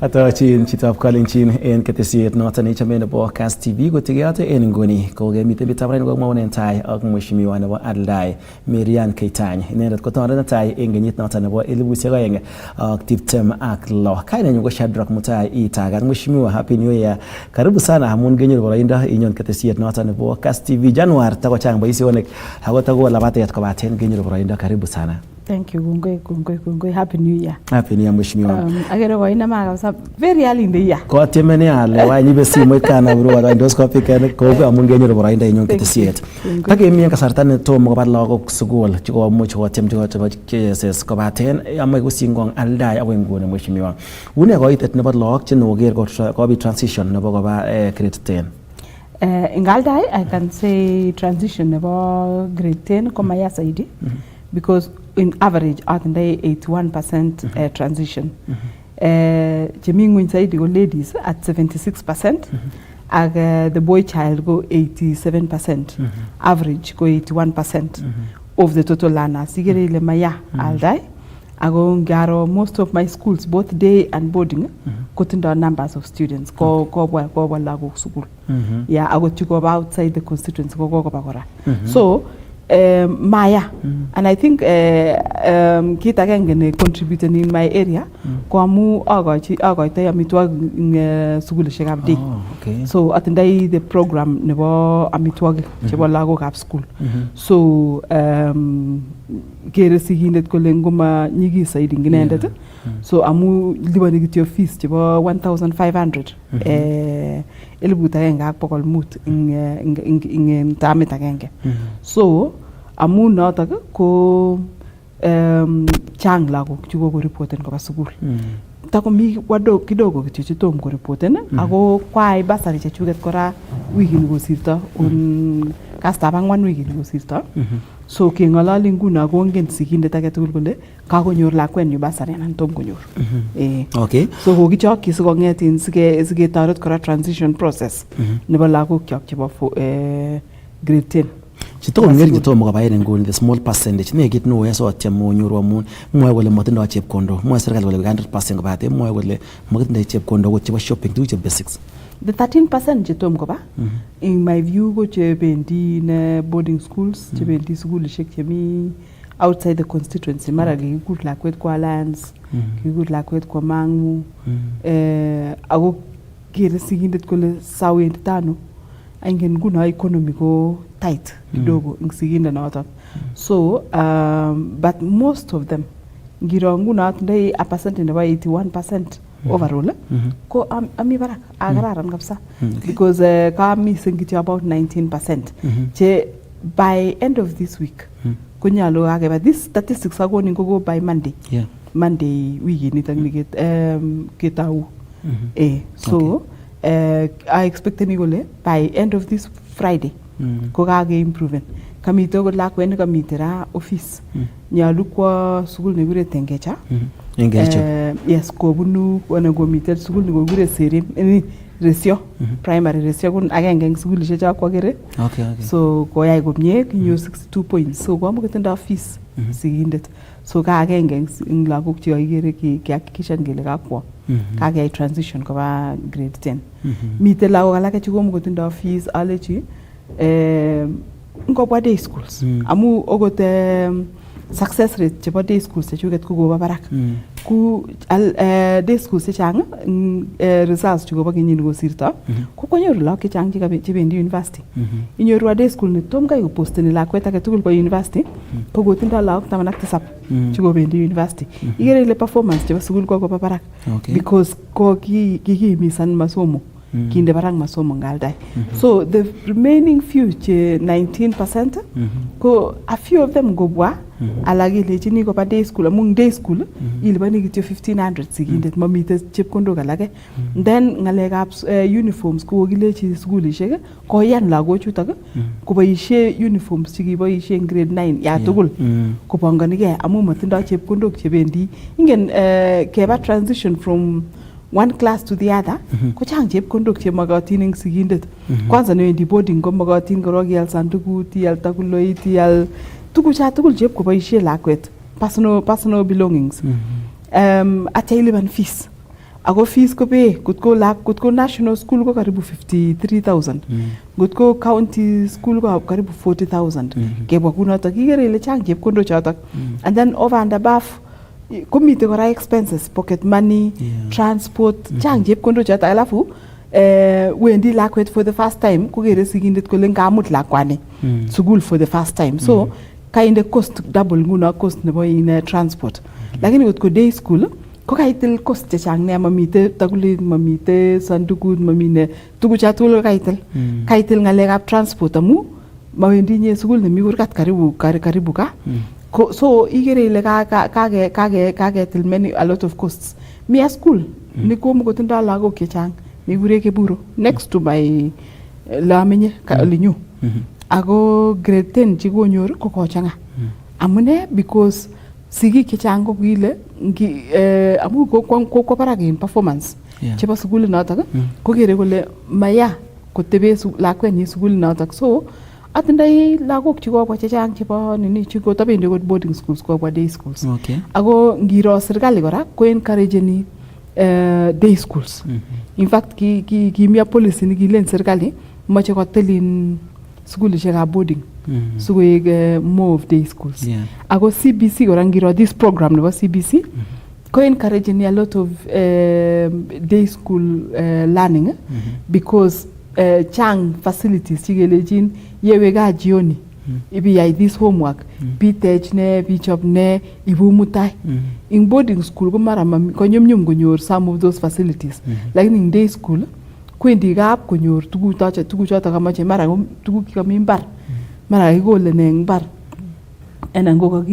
Atochin chitab Kalenjin en ketesiet noton nechome nebo KASS TV kotigeyote en nguni kokemiten bitabarain komwaunen tai ak mheshimiwa nebo Aldai Marianne Kitany. Inendet kotoret netai en kenyit noton nebo 2026. Kainenyu ko Shadrack Mutai Itagat. Mheshimiwa, happy new year. Karibu sana amun kenyoru boroindo inyon ketesiet noton nebo KASS TV. Januar takochang boisionik ako tako labatet kobaten kenyoru boroindo. Karibu sana. Thank you. Kongoi. Happy New Year. Happy New Year, mheshimiwa. Agere ko ina maka very early in the year. Ko temene ale wa nyibe simoit kana bro wa endoscopy kana ko amun genyor boroindo inyon ketesiet. Takemi kasarta ne tomo kobar lagok sukul chikomuch kotem chebo KSS kobaten amai kusingong Aldai akoi nguni mheshimiwa. Une koitet nebo lagok chenoker ko bi transition nebo koba grade 10. In Aldai I can say transition nebo grade 10 koma ya saidi because in average atindai 81% transition. Chemi inside go ladies at 76%, and the boy child go 87%. Average go 81% of the total learners. Sigere ile maya Aldai. Ago ngaro most of my schools, both day and boarding, kotindo numbers of students. Ko lago school. Yeah, ago to go outside the constituency go bakora. So Maya, and I think kita kengene contributed in my area. Ko amu agoitay amitwag sugulishek ab day. So attendai the program nebo amitwag chebo lagok ab school. So kere sigindet kole ngoma nyigi saidi nginendet. So amu libani kityo fees chebo 1500 elibu tagenge ak pokol mut in tamit agenge. So amu notok ko chang lagok chuko ko reporten koba sukul. Tako mi wado kidogo kityo chitom ko reporten ako kwai basari chechuket kora wiki ni kosirto un kasta bangwan wiki ni kosirto. So kengolali nguno kongen sigindet age tugul kole kakonyor lakwenyu basari anan tom konyor. Okay. So kokichokyi sikongetin sige toret kora transition process nebo lagok kyok chebo grade 10. Chito ngeri chitomo kobayen nguni the small percentage nekit no yeso atyem onyoru amun mwoe kole motindo chepkondo mwoe serikali kole 100% kobate mwoe kole motindo chepkondo ko chebo shopping tuguk che basics. The 13% chetomo koba in my view ko chebendi in boarding schools chebendi sugulishek chemi outside the constituency mara kikur lakwet kwa Alliance kikur lakwet kwa Mangu ako kere sigindet kole sawendi tano aingen nguna economy ko tight kidogo ngisiginda noton. So but most of them ngiro nguna atindai a percent nebo 81% overall ko ami barak agararan kabisa because ka missing kityo about 19% che by end of this week kunyalo ageba this statistics agoni go by Monday. Monday wiki nitak niket ketau so I expect ni gole by end of this Friday ko kage improve kamito ko lakwen kamitera office nyalu kwa sukul ne gure tengecha yes ko bunu wana go miter sukul ne go gure serim ni resio primary resio kun agenge eng sukul ishe cha kwa gere so ko yai komye kinyo 62 points so ko amuketenda office sigindet so ka agenge eng lagok che igere ki hakikishan gele kakwo kage transition koba grade 10 mite lagok alake che komo kotindo office alechi ngobwa day schools amu ogot success rate chebo day schools chechuket ko goba barak ku day schools chechang results chukobo kenyini kosirto ko konyoru lagok chechang chebendi university inyoru day school ni tom kai koposteni lakwet age tugul ko university ko gotindo lagok 17 chikobendi university igere ile performance chebo sukul ko goba barak because ko kikimisan masomo kinde barang masomo ngaldai. So the remaining few 19% ko a few of them go bwa alagi lechini ko pa day school among day school ilibani kityo 1500 sigindet mamite chepkondok alage. Then ngalekab uniforms ko gilechi skulishek ko yan lagochutok ko boisie uniforms chikiboisie en grade 9 ya tugul ko panganige amu matindo chepkondok chebendi ingen keba transition from one class to the other ko chang chepkondok che magatin eng sigindet kwanza newendi boarding ko magatin korok ial sandukut ial takuloit ial tugucha tugul chep ko boisie lakwet personal belongings atya ilipan fees ako fees ko pay kutko national school ko karibu 53,000 kutko county school ko karibu 40,000 kebwa kunotok ikere ile chang chepkondok chotok and then over and above komite kora expenses pocket money transport chang chepkondok chotok alafu wendi lakwet for the first time kokere sigindet kole ngamut lakwani sukul for the first time so kainde cost double nguno cost nebo in transport lakini kutko day school ko kaitil cost chechang ne mamite takulit mamite sandukut mamine tugucha tugul kaitil ngalekab transport amu mawendi nye sukul nemi kurgat karibu ka so igere ile kagetil many a lot of costs mi a school ni komo kotindo lagok chechang mikure Keburo next to my lamenye olinyu ako grade 10 chikonyor ko kochanga amune because sigik chechang ko kile amu ko barak in performance chebo sukul notok ko kere kole maya kotebe lakwenyi sukul notok so atindai lagok chikobwa chechang chebo nini chikotabendi ko boarding schools ko day schools ako ngiro serikali kora ko encourageni day schools in fact kimia policy ni kilen serikali mache kotelin sukulishekab boarding sikoek more of day schools ako CBC kora ngiro this program nebo CBC ko encouraging a lot of day school learning because chang facilities chikelejin yewe ga jioni ibiyai this homework bitech ne bichop ne ibu mutai in boarding school ko mara konyumnyum konyor some of those facilities lakini in day school kwendi gap konyor tuguchoto kamache mara tuguk kami mbar mara kikole ne mbar anan ko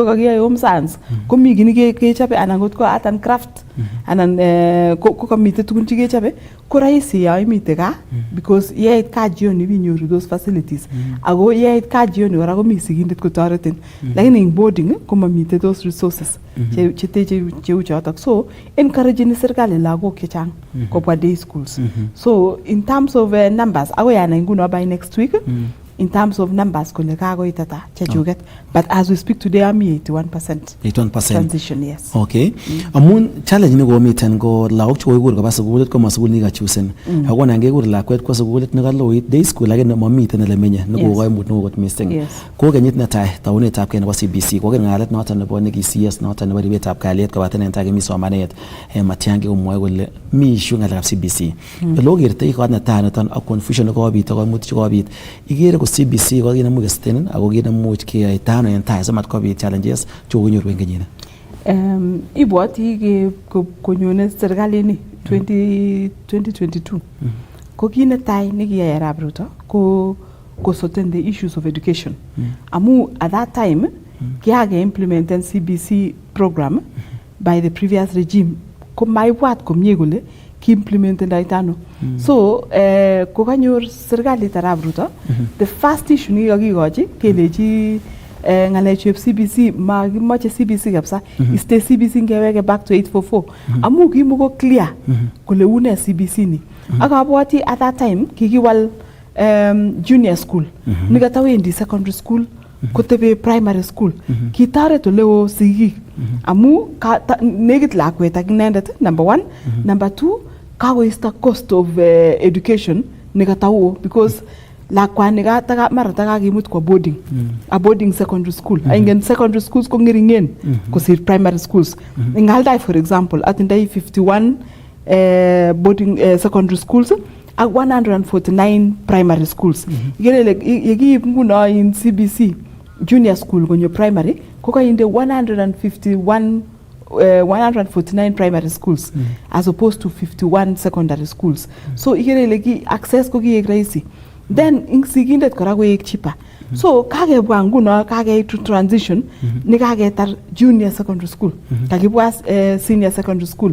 kakiyai home science komi gini kechobe anan ko art and craft anan ko kamite tugun chikechobe ko rahisi ya imite ka because yeit ka jioni binyoru those facilities ako yeit ka jioni kora komi sigindet kotoretin lakini in boarding ko mamite those resources cheu chotok so encouraging serikali lagok chechang kobwa day schools so in terms of numbers ako yana nguno by next week in terms of numbers kole kakoitata chechuket but as we speak today I'm 81% transition yes okay amun challenge ni komiten ko lagok chokoikur koba sukulit ko masukul ni kachusen ako nan kekur lakwet kwa sukulit nekaloit day school lakini mamiten ele menye nekokoimut nekokot missing ko kenyit netai taunetab kei nebo CBC ko ngalet noton nebo nekisias noton nebo ribetab kalyet kobaten en tai kemi somanet Matiang'i komwoe kole mi issue ngalekab CBC lo kertei kot netai noton ak confusion nekobit ak koimutik chekobit igere ko CBC ko kinamu kestenen ako kinamuch keyai tano en tai simat kobit challenges chokonyoru en kenyini ibwoti konyone serikalini 2022 ko kit netai nekiyai Arap Ruto ko sorten the issues of education amu at that time kiage implementen CBC program by the previous regime ko maibwat komie kole ki-implementen daitano so ko kanyor serikalit Arap Ruto the first issue ni kakikochi kelechi ngalechu CBC makimache CBC kabisa iste CBC ngeweke back to 844 amu kimuko clear kole une CBC ni akabwati at that time kikiwal junior school nikatawendi secondary school kotebe primary school kitaret oleo sigik amu negit lakwet ak inendet number 1 number 2 kakoista cost of education nikatawo because lakwani taka mara taka kimut kwa boarding a boarding secondary school ingen secondary schools ko ngiringen kosir primary schools in Aldai for example atindai 51 boarding secondary schools ak 149 primary schools igere yekiib nguno in CBC junior school konyo primary ko kainde 149 primary schools as opposed to 51 secondary schools so igere leki access ko kiek rahisi then sigindet kora koek cheaper so kakebwa nguno to transition ni kaketar junior secondary school kakibwa senior secondary school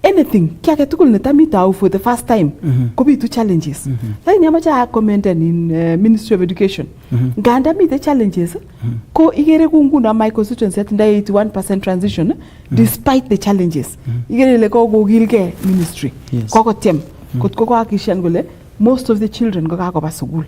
anything kiake tugul netamitau for the first time kobitu challenges lakini amache commenten in Ministry of Education nganda mite challenges ko igere kunguno my constituency atindai 81% transition despite the challenges igere le ko kokilge ministry kokotem kotko koakishan kole most of the children ko kakoba sukul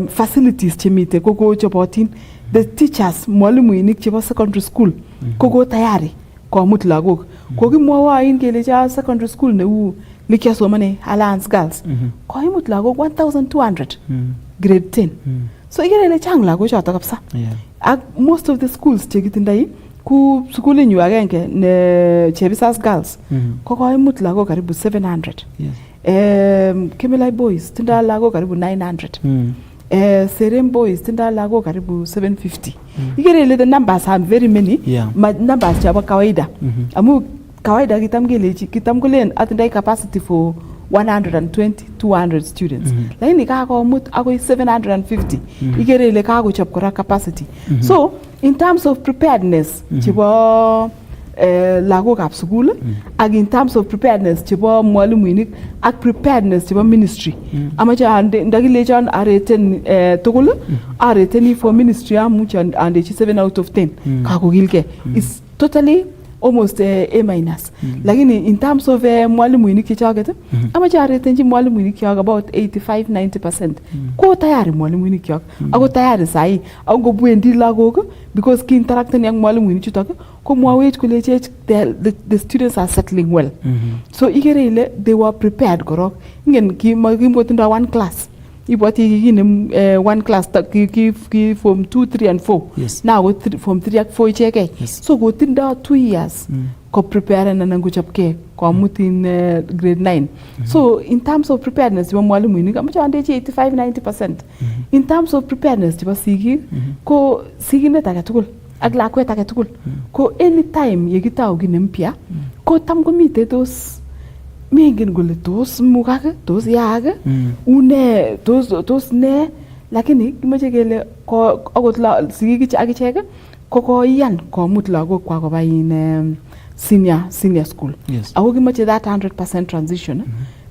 facilities chemite koko chobotin the teachers mwalimuinik chebo secondary school koko tayari komut lagok. Kokimwowo kele cha secondary school neu likiasomane Alliance Girls. Koimut lagok 1200 grade 10. So ikere ile chang lagok choto kabisa. Ak most of the schools chekitindoi ku sukulinyu agenge ne Chevisas Girls ko koimut lagok karibu 700. Kimilai Boys tinda lagok karibu 900. Serem Boys tinda lagok karibu 750. Ikere ile the numbers are very many. Numbers chaba kawaida. Amu kawaida kitam kulen atindai capacity for 120 200 students. Lakini kakomut akoi 750. Ikere ile kakochop kora capacity. So in terms of preparedness chebo lagokab sukul ak in terms of preparedness chebo mwalimuinik ak preparedness chebo ministry. Amache ndakilechon areten tugul areteni for ministry amuche andechi 7 out of 10. Kakokilge. It's totally almost A minus. Lakini in terms of mwalimuinik chechoket amache aretenchi mwalimuinik kyok about 85-90%. Ko tayari mwalimuinik kyok ako tayari sahi ako ngobwendi lagok because ki interacten ak mwalimuinik chutok ko mwawech kolechech the students are settling well. So ikere ile they were prepared korok. Ingen kimkotindo one class. Ibwati kikinem one class ki form 2, 3 and 4. Now form 3 ak 4 ichekei. So kotindo 2 years ko prepare na nangochapke komut in grade 9. So in terms of preparedness chebo mwalimuinik amache andechi 85-90%. In terms of preparedness chebo sigik ko sigindet age tugul ak lakwet age tugul ko anytime yekitau kit nempya ko tam komite tos mengen kole tos mugak tos yaak une tos ne lakini kimache kele akot sigik akichek ko koiyan komut lagok kwa koba in senior school. Ako kimache that 100% transition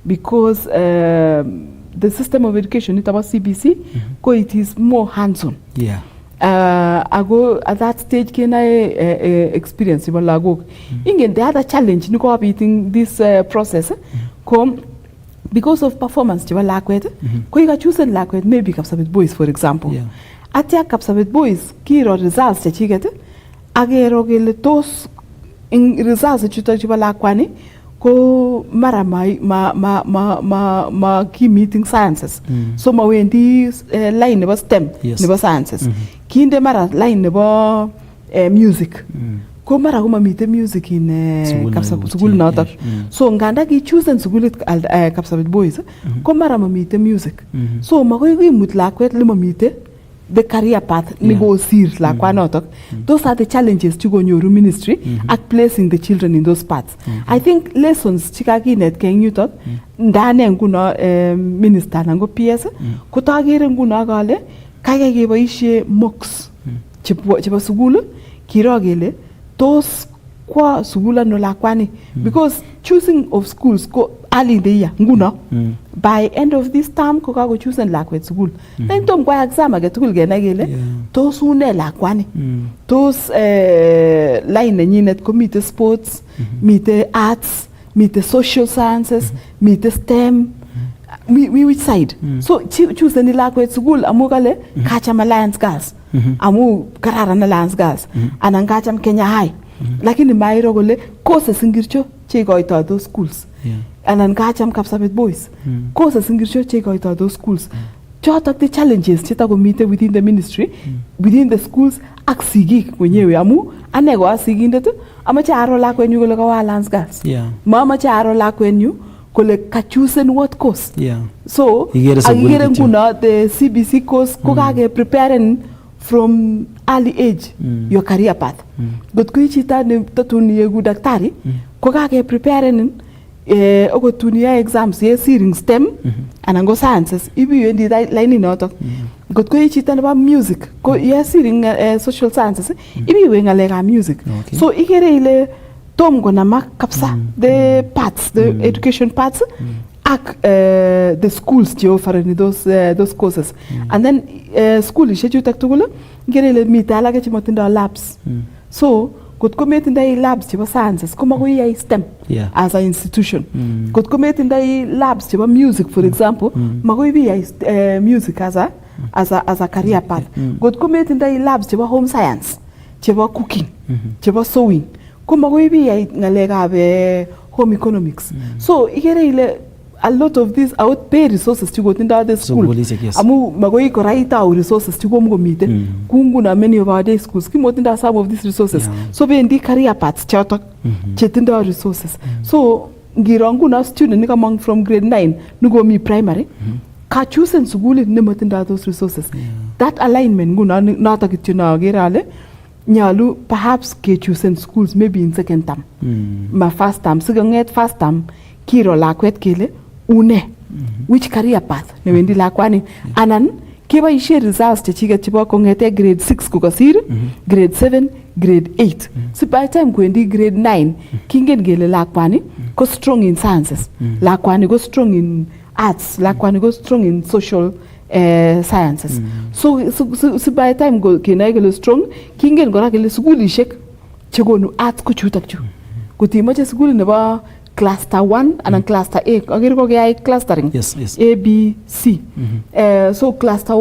because the system of education it about CBC ko it is more hands-on. Ago at that stage can I experience about lagok. Ingen the other challenge niko abit in this process come because of performance chiba lakwet ko ika choose lakwet maybe Kapsabet Boys for example. Atia Kapsabet Boys kiro results chechiket agero kele tos in results chuto chiba lakwani ko mara ma key meeting sciences. So ma wendi line nebo STEM nebo sciences. Kinde mara line nebo music. Ko mara kuma mite music in Kapsabet notok. So nganda ki choose sukulit Kapsabet Boys ko mara ma mite music. So ma ko imut lakwet le ma mite the career path negosir lakwanotok. Those are the challenges chikonyoru ministry at placing the children in those paths. I think lessons chikakinet keng yutok ndane nguno minister nango PS kotagere nguno kale kaya keboishe mocks chebo sukul kiro kele tos kwa sukula no lakwani because choosing of schools ko early in the year nguno by end of this term ko kako choose lakwet sukul then tom kwa exam age tugul kenai kele tos une lakwani tos line nenyinet ko mite sports mite arts mite social sciences mite STEM which side so choose ni lakwet sukul amu kale kacham Alliance Girls amu kararan Alliance Girls anan kacham Kenya High lakini mairo kole courses ngircho cheikoito those schools anan kacham Kapsabet Boys courses ngircho cheikoito those schools chotok the challenges chetakomite within the ministry within the schools ak sigik wenyewe amu ane ko sigindet amache aro lakwenyu kole kawa Alliance Girls ma amache aro lakwenyu kole ka choose what course so agere nguno the CBC course ko kage preparing from early age your career path. Got ko chita ne tatuni yegu daktari ko kage preparing ogo tunia exams ye searing STEM anan go sciences ibi yendi line notok. Got ko chita ne ba music ko ye searing social sciences ibi we ngalega music. So igere ile tom gona mak kapsa the paths the education paths ak the schools che offering those courses and then school ishe chutak tugul ngere mita alage che motindo labs so kot ko metinda labs chebo sciences ko mago ya STEM as an institution kot ko metinda labs chebo music for example mago ya music as a career path kot ko metinda labs chebo home science chebo cooking chebo sewing ko magoi biyai ngalekab home economics. So ikere ile a lot of these outpay resources to go into the school. Amu magoi kora itau resources to go mgomite. Kunguna many of our day schools kimotinda some of these resources. So bendi career paths chotok chetinda resources. So ngirongu na student nikamang from grade 9 nugo mi primary ka choose school nemotinda those resources. That alignment nguna nata kityo na gerale nyalu perhaps ke choose schools maybe in second term. Ma first term siganget first term kiro lakwet kele une which career path newendi lakwani anan keboishe results chechiket chebo kongete grade 6 kukasir grade 7 grade 8 so by the time kwendi grade 9 kingen gele lakwani go strong in sciences lakwani go strong in arts lakwani go strong in social sciences so by the time go kenai gele strong kingen gora gele sugulishek chegonu arts ko chutak chu kutimoche sugul nebo cluster 1 and cluster A agir ko gay clustering A B C so cluster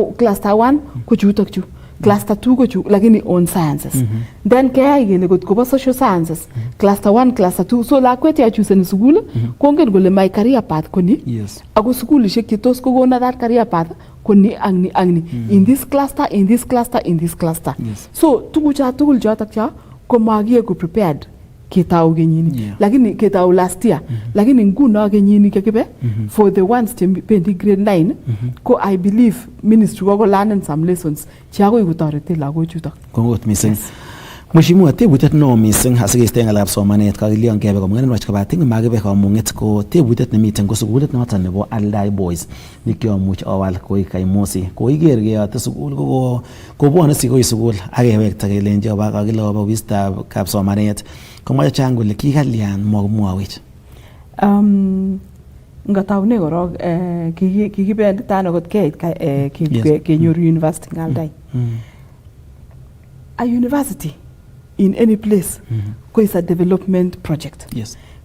1 ko chutak chu cluster 2 ko chu lakini on sciences then kaya gele got ko social sciences cluster 1 cluster 2 so la kwet ya choose ni school ko ngen gole my career path koni ago school ishek kitos ko gona that career path koni angni in this cluster in this cluster in this cluster so tugucha tugul jotak cha ko magie ko prepared ketau genyini lakini ketau last year lakini nguno genyini kekibe for the ones pendi grade 9 ko I believe ministry ko learn some lessons chiago ikutorete lago chuto kongot missing Mheshimiwa tebutet no missing asikeste ngalab somanet kakilion kebe komngenen wach kabating magibe kamunget ko tebutet nemiten ko sukulit noton nebo Aldai Boys nikyomuch awal koi kaimosi ko iger keyote sukul ko bwone sikoi sukul akewekta kelenji oba kakiloba wista kap somanet komoche chang kole kikalian mwawech ngataune korok kikibendi tano kot keit kenyoru university ngaldai a university in any place is a development project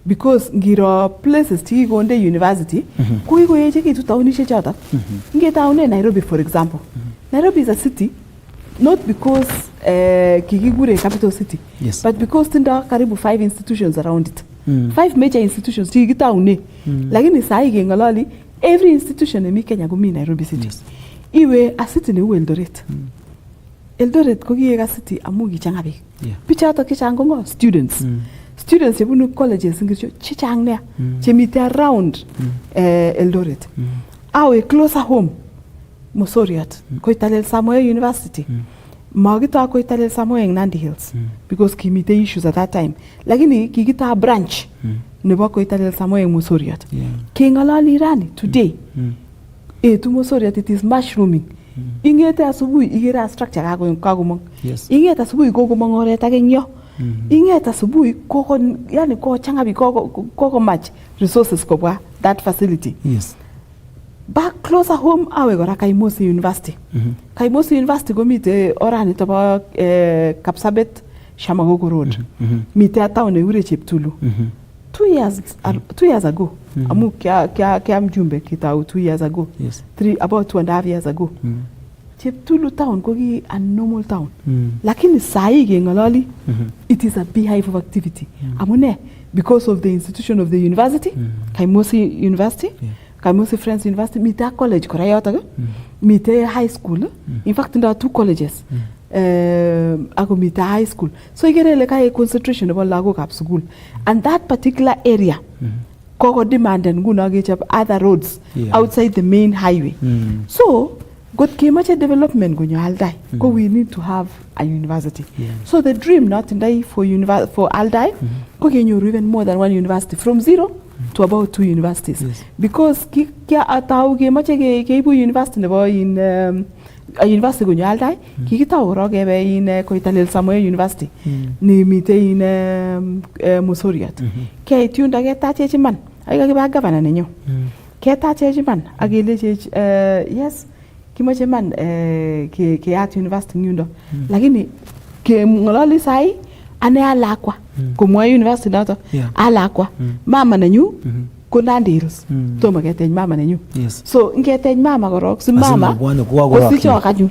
because ngiro places tiki konde university ko yechekitu taunishe chata ngetaune Nairobi for example Nairobi is a city not because kikigure capital city but because tinda karibu 5 institutions around it 5 major institutions tikitaune lakini sai kengalali every institution emi Kenya ko mi Nairobi city iwe a city ne Eldoret ko kieka city amu kichanga bik pichato kichang ko students yebunu colleges ngircho chichang nea chemite around Eldoret awe closer home Mosoriat Koitalel Samoei University magita Koitalel Samoei Nandi Hills because kimite issues at that time lakini kikita branch nebo Koitalel Samoei Mosoriat kengalali rani today tu Mosoriat it is mushrooming ingete asubuhi igera structure kagomong ingete asubuhi kogomong oret agengyo ingete asubuhi koko yani ko changa bi koko match resources kobwa that facility back closer home awe gora Kaimosi University Kaimosi University gomite orani toba Kapsabet Shamagogo Road mite town eure Cheptulu 2 years ago amu kya mjumbe kitau 2 years ago about 2.5 years ago Cheptulu town ko ki a normal town lakini sai gengalali it is a beehive of activity amune because of the institution of the university Kaimosi University Kaimosi Friends University mita college kora yota mita high school in fact there are 2 colleges ako mita high school so igerele kai concentration about lago kap school and that particular area koko demanded nguna gechap other roads outside the main highway so got kimache development gonyo Aldai ko we need to have a university so the dream not indai for Aldai ko kenyoru even more than 1 university from 0 to about 2 universities because kya atau kimache keibu university nebo in a university gonyo Aldai kikitau rogebe in Koitalel Samoei University ni mite in Mosoriat ke tiunda ketachechi man akiba governor nenyo ketachechi man akeleche yes kimoche man ke at university nyundo lakini ke ngolali sai ane alakwa komwa university nato alakwa mama nenyu ko Nandi Hills toma keteny mama nenyu so ngeteny mama korok si mama ko sicho kanyu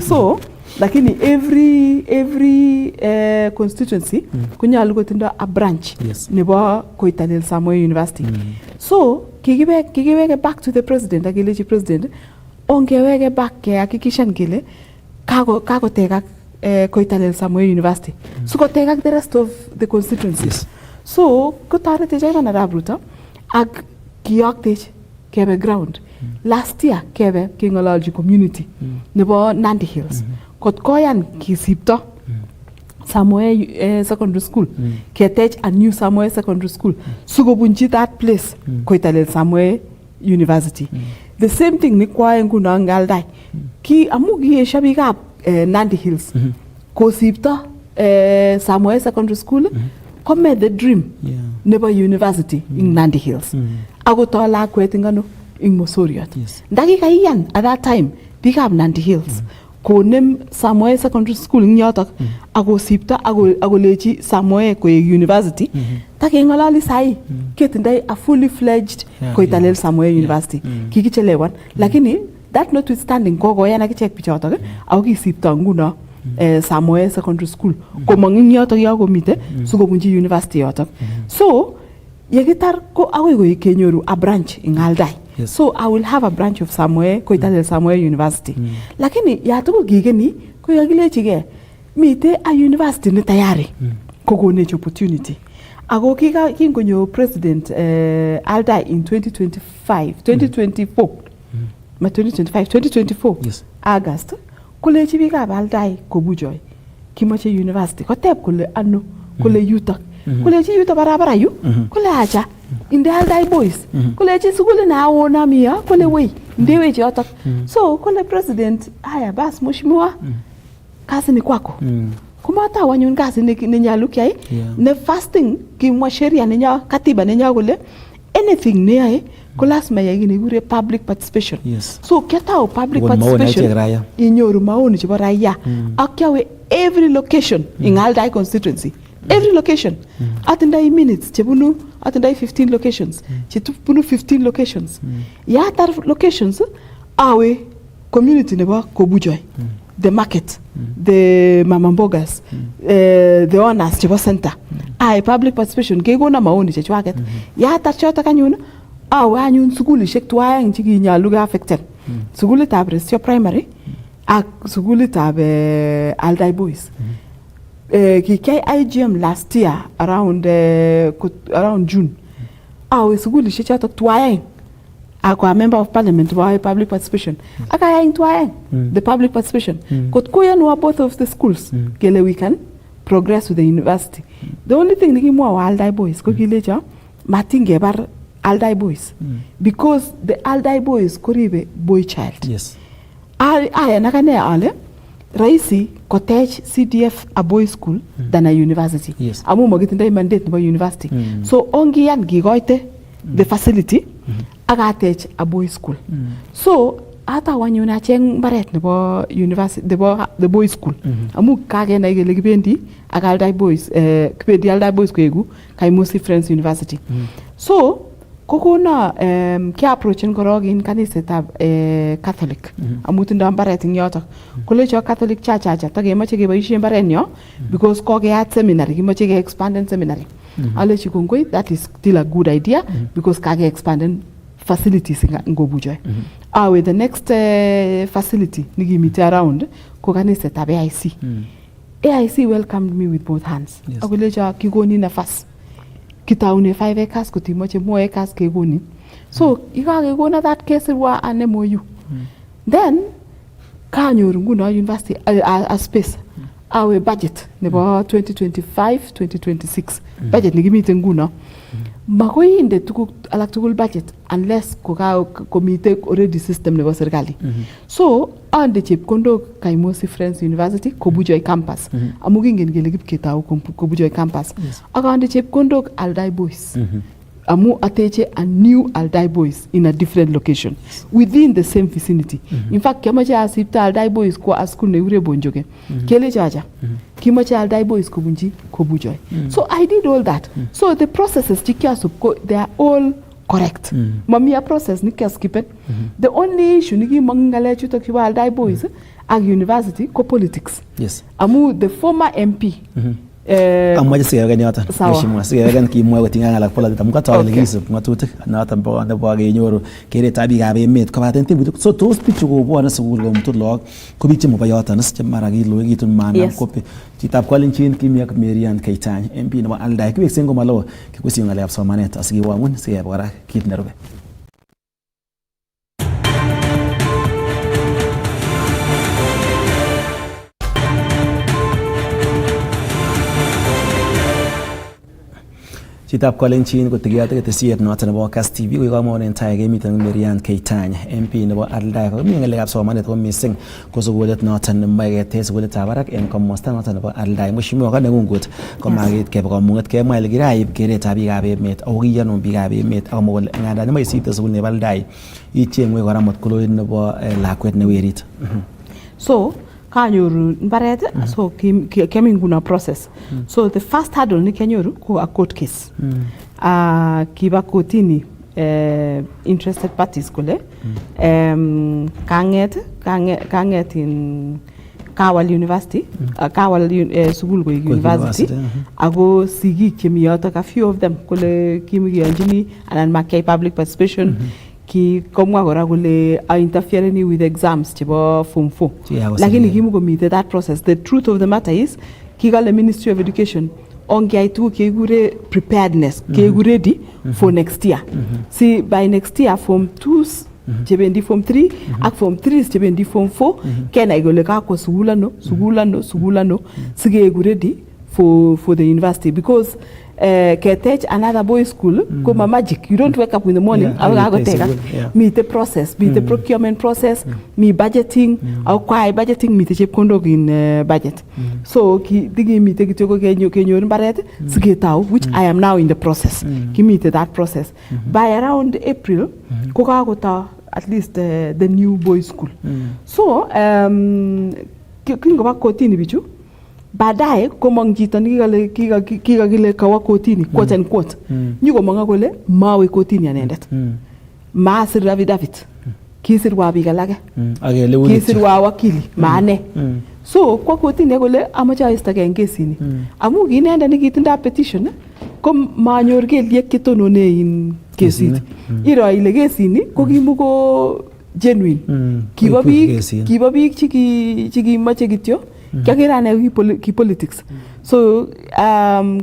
so lakini every constituency kunyalu kotindo a branch nebo Koitalel Samoei University. So kikiweke back to the president akilechi president ongeweke back kehakikishan kele kakotekak Koitalel Samoei University. So kotekak the rest of the constituencies. So kotaretech iman arap Ruto ak kiyoktech kebe ground. Last year kebe kengololji community nebo Nandi Hills. Kot koyan kisipto Samoei Secondary School, ketech a new Samoei Secondary School, sukobunchi that place Koitalel Samoei University. The same thing ni kwae nguno eng Aldai. Ki amu kiesha biikab Nandi Hills kosipto Samoei Secondary School kome the dream nebo university in Nandi Hills. Akoto lakwet ngano ing Mosoriot. Ndakikaiyan at that time biikab Nandi Hills konem Samoei Secondary School ing yotok akosipto akolechi Samoei koek university. Takengololi sai ketindoi a fully fledged Koitalel Samoei University. Kikichelewan lakini that notwithstanding kokoyan akichek bichotok ako kisipto nguno Samoei Secondary School komong ing yotok yakomite sikobunchi university yotok. So yekitar ko akoi kenyoru a branch in Aldai. So I will have a branch of Koitalel Samoei University. Lakini yatugul kigeni ko yakilechige mite a university ne tayari kokonech opportunity. Ako kingonyo president Aldai in 2024 August kolechi biikab Aldai kobujoy kimoche university koteb kole ano kole yutok kulechi yuto barabara yu kule acha inde Aldai boys kulechi sukuli na aona mia kule wei ndewe yotok. So kule president haya bas mheshimiwa kazi ni kwako. Kumata wanyun kazi ni nyalu kyai ne fasting kimwa sheria nenya katiba nenya kule anything ne yae kulasma yagini gure public participation. So ketao public participation inyoru maoni chebo raia akyawe every location in Aldai constituency. Every location. Atindai minutes chebunu atindai 15 locations. Chebunu 15 locations. Yatar locations awe community nebo Kobujoy. The market, the mama mbogas, the owners chebo center. Ai public participation kegona maoni chechwaket. Yatar chotok anyun awe anyun sukulishek tuaeng chikinyalu ke affected. Sukulitab Resio Primary ak sukulitab Aldai Boys. Kikai IGM last year around June. Awe sukulishe chotok tuaeng. Ako a member of parliament wa public participation. Akaya in tuaeng the public participation. Kot kuyanwa both of the schools. Kele we can progress with the university. The only thing nikimwa wa Aldai Boys ko kilecha matingebar Aldai Boys because the Aldai Boys koribe boy child. Yes. Aya nakane ale raisi kotech CDF a boy school than a university. Yes. Amu magitindai mandate nebo university. So ongiyan gigoite the facility agatech a boy school. So ata wanyun acheng mbaret nebo university the boy school. Amu kagenai kele kibendi ak Aldai Boys kibendi Aldai Boys koegu Kaimusi Friends University. So kokona ki-approachen korok in kanisetab Catholic. Amu tindo mbaret ing yotok. Kolecho Catholic Church acha takemoche keboisien mbarenyo because kokeyat seminary kimoche ke-expanden seminary. Alechi kongoi that is still a good idea because kage-expanden facilities in Kobujoy. Awe the next facility nikimite around ko kanisetab AIC. AIC welcomed me with both hands. Akolecho kigoni nafas. Kitaune 5 acres kutimoche more acres kegoni. So ikakegona that case wa an MOU. Then kanyoru nguno university a space awe budget nebo 2025-2026 budget nikimite nguno. Makoi inde tukuk alak tugul budget unless komite already system nebo serikali. So ande chepkondok Kaimusi Friends University Kobujoy campus. Amu kingen kele kipketau Kobujoy campus. Ak ande chepkondok Aldai Boys. Amu ateche a new Aldai Boys in a different location within the same vicinity. In fact, kiamache asipta Aldai Boys kwa a school neure Bonjoge. Kele chaja. Kimache Aldai Boys kubunji Kobujoy. So I did all that. So the processes chikia they are all correct. Mami a process ni skippen. The only issue ni kimong ngale chutok chiba Aldai boys at university ko politics. Yes. Amu the former MP. Amaje sigagan yoton. Mheshimiwa sigagan kimwa kotinga ngalek politics amu katoi lekisub ngatutik noton bo nebo kenyoru keretab biikab emet kobaten tibutik so tos bichu kobwone sukul komutu lagok ko biik chemobo yoton is chemara kiloekitun manam kopi chitab Kalenjin kimi ak Marianne Kitany MP nebo Aldai kiweksen komalo kikusyi ngalekab somanet asikiwangun sikebe kora kit nerube. Chitab Kalenjin kotikiyote ketesiet noton nebo KASS TV ko kamonen tai kemiten Marianne Kitany MP nebo Aldai ko mi ngalekab somanet ko missing ko sukulit noton nemoe ketes sukulitab barak en komosta noton nebo Aldai. Mheshimiwa kanengungut komagit kebe komunget kemwa ile kiraib keretab biikab emet ako kiyanun biikab emet ako mokole nganda nemoe isipte sukul nebo Aldai ichengwe kora matkoloit nebo lakwet ne werit. So kanyoru mbaret so kemi nguna process. So the first hurdle ni kanyoru ko a court case. Kiba kotini interested parties kole kanget in Kawal University, Kawal Sukul ko University, ago sigik chemi yotok a few of them kole kimi kiyanjini anan makai public participation ki komwa kora kole interfering with exams chebo form 4 lakini kimukomite that process. The truth of the matter is kikale Ministry of Education ongeai tuguk kekure preparedness keku ready for next year. See by next year form 2s chebendi form 3 ak form 3s chebendi form 4 kenai kole kako sugulano sikeku ready for the university because ketech another boys school kuma magic. You don't wake up in the morning meet the process, meet the procurement process, me budgeting au kwa budgeting meet chepkondok in budget. So digi meet kityo ko kenyor mbaret siketau which I am now in the process. Ki meet that process. By around April ko kakota at least the new boys school. So kingo ba kotini bichu baadaye komong chito kikakile kawa kotini quote and quote nyikomong kole mawe kotini anendet masir affidavit kisirwa biik alake kisirwa wakili maane so kwa kotini kole amache aistake en kesini amu kinendet nikitindoi petition ko manyor kelyek chetonone in kesit iro ile kesini ko kimuko genuine kibo biik chikimoche kityo kyakirane ki politics. So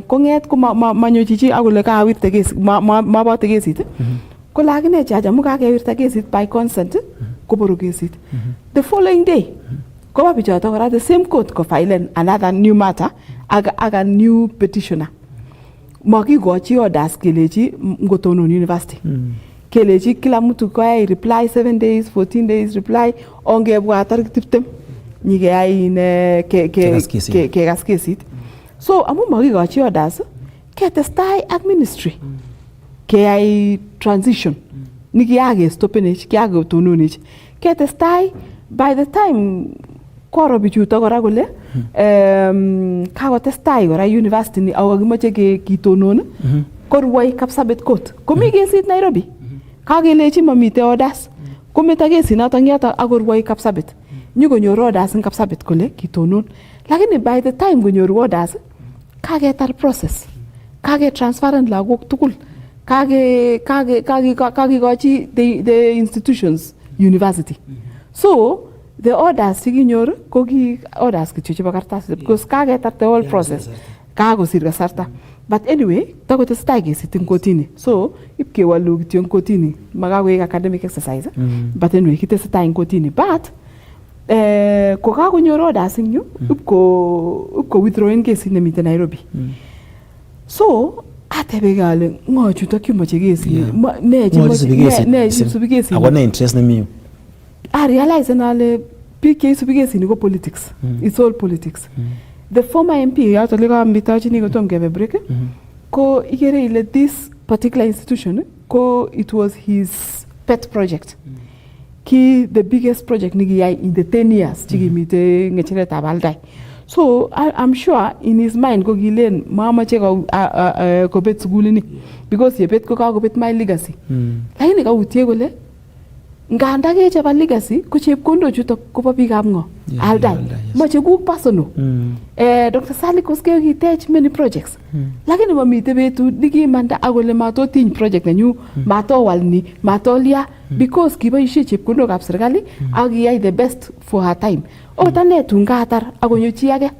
konget ko manyo chichi akole kawirte kesit mabote kesit ko lakini chacha mu kakewirta kesit by consent ko boru kesit. The following day ko ba bichoto kora the same court ko file another new matter aga new petitioner makikochi orders kelechi ngotonon university kelechi kila mtu kwa reply 7 days 14 days reply ongebwa tarik 20 nyigeyai in kekas kesit. So amu makikochi orders ketestai ak ministry keyai transition nikiyake stopenage kiyake tononage ketestai by the time koro bichuto kora kole kakotestai kora university ni au kakimoche kitonon korwai Kapsabet court komi kesit Nairobi kakelechi mamite orders kometa kesinoto yoto akorwai Kapsabet nyikonyoru orders in Kapsabet kole kitonon lakini by the time konyoru orders kaketar process kake transparent lagok tugul kakekochi the institutions university. So the orders sikinyoru ko ki orders kityo chebo kartas because kaketar the whole process kakosir kasarta. But anyway takotestai kesit in kotini so ipkewalu kityo in kotini makakoek academic exercise but anyway kitestai in kotini but ko kakonyor orders ing yu upko withdrawing kesit nemiten Nairobi. So atebe kale ngo chuto kimoche kesit ne chisubi kesit ako ne interest nemi I realize nale biik cheisubi kesit ko politics. It's all politics. The former MP yato liko ambitachini kotom kebe break ko ikere ile this particular institution ko it was his pet project. Ki the biggest project nikiyai in the 10 years chikimite ngecheret ab Aldai. So I'm sure in his mind ko kilen mamache kobet sugulini because yebet ko kakobet my legacy. Lakini kautie kole nganda kechop legacy ko chepkondo chutok kobo biikab ngo Aldai mache kuk personal. Dr. Sally Koskei kitech many projects lakini mamite betut nikimanda akole matotiny project nenyu matowal ni matolia because kiboisie chepkondokab serikali ak kiyai the best for her time. Otane tun katar akonyo chi age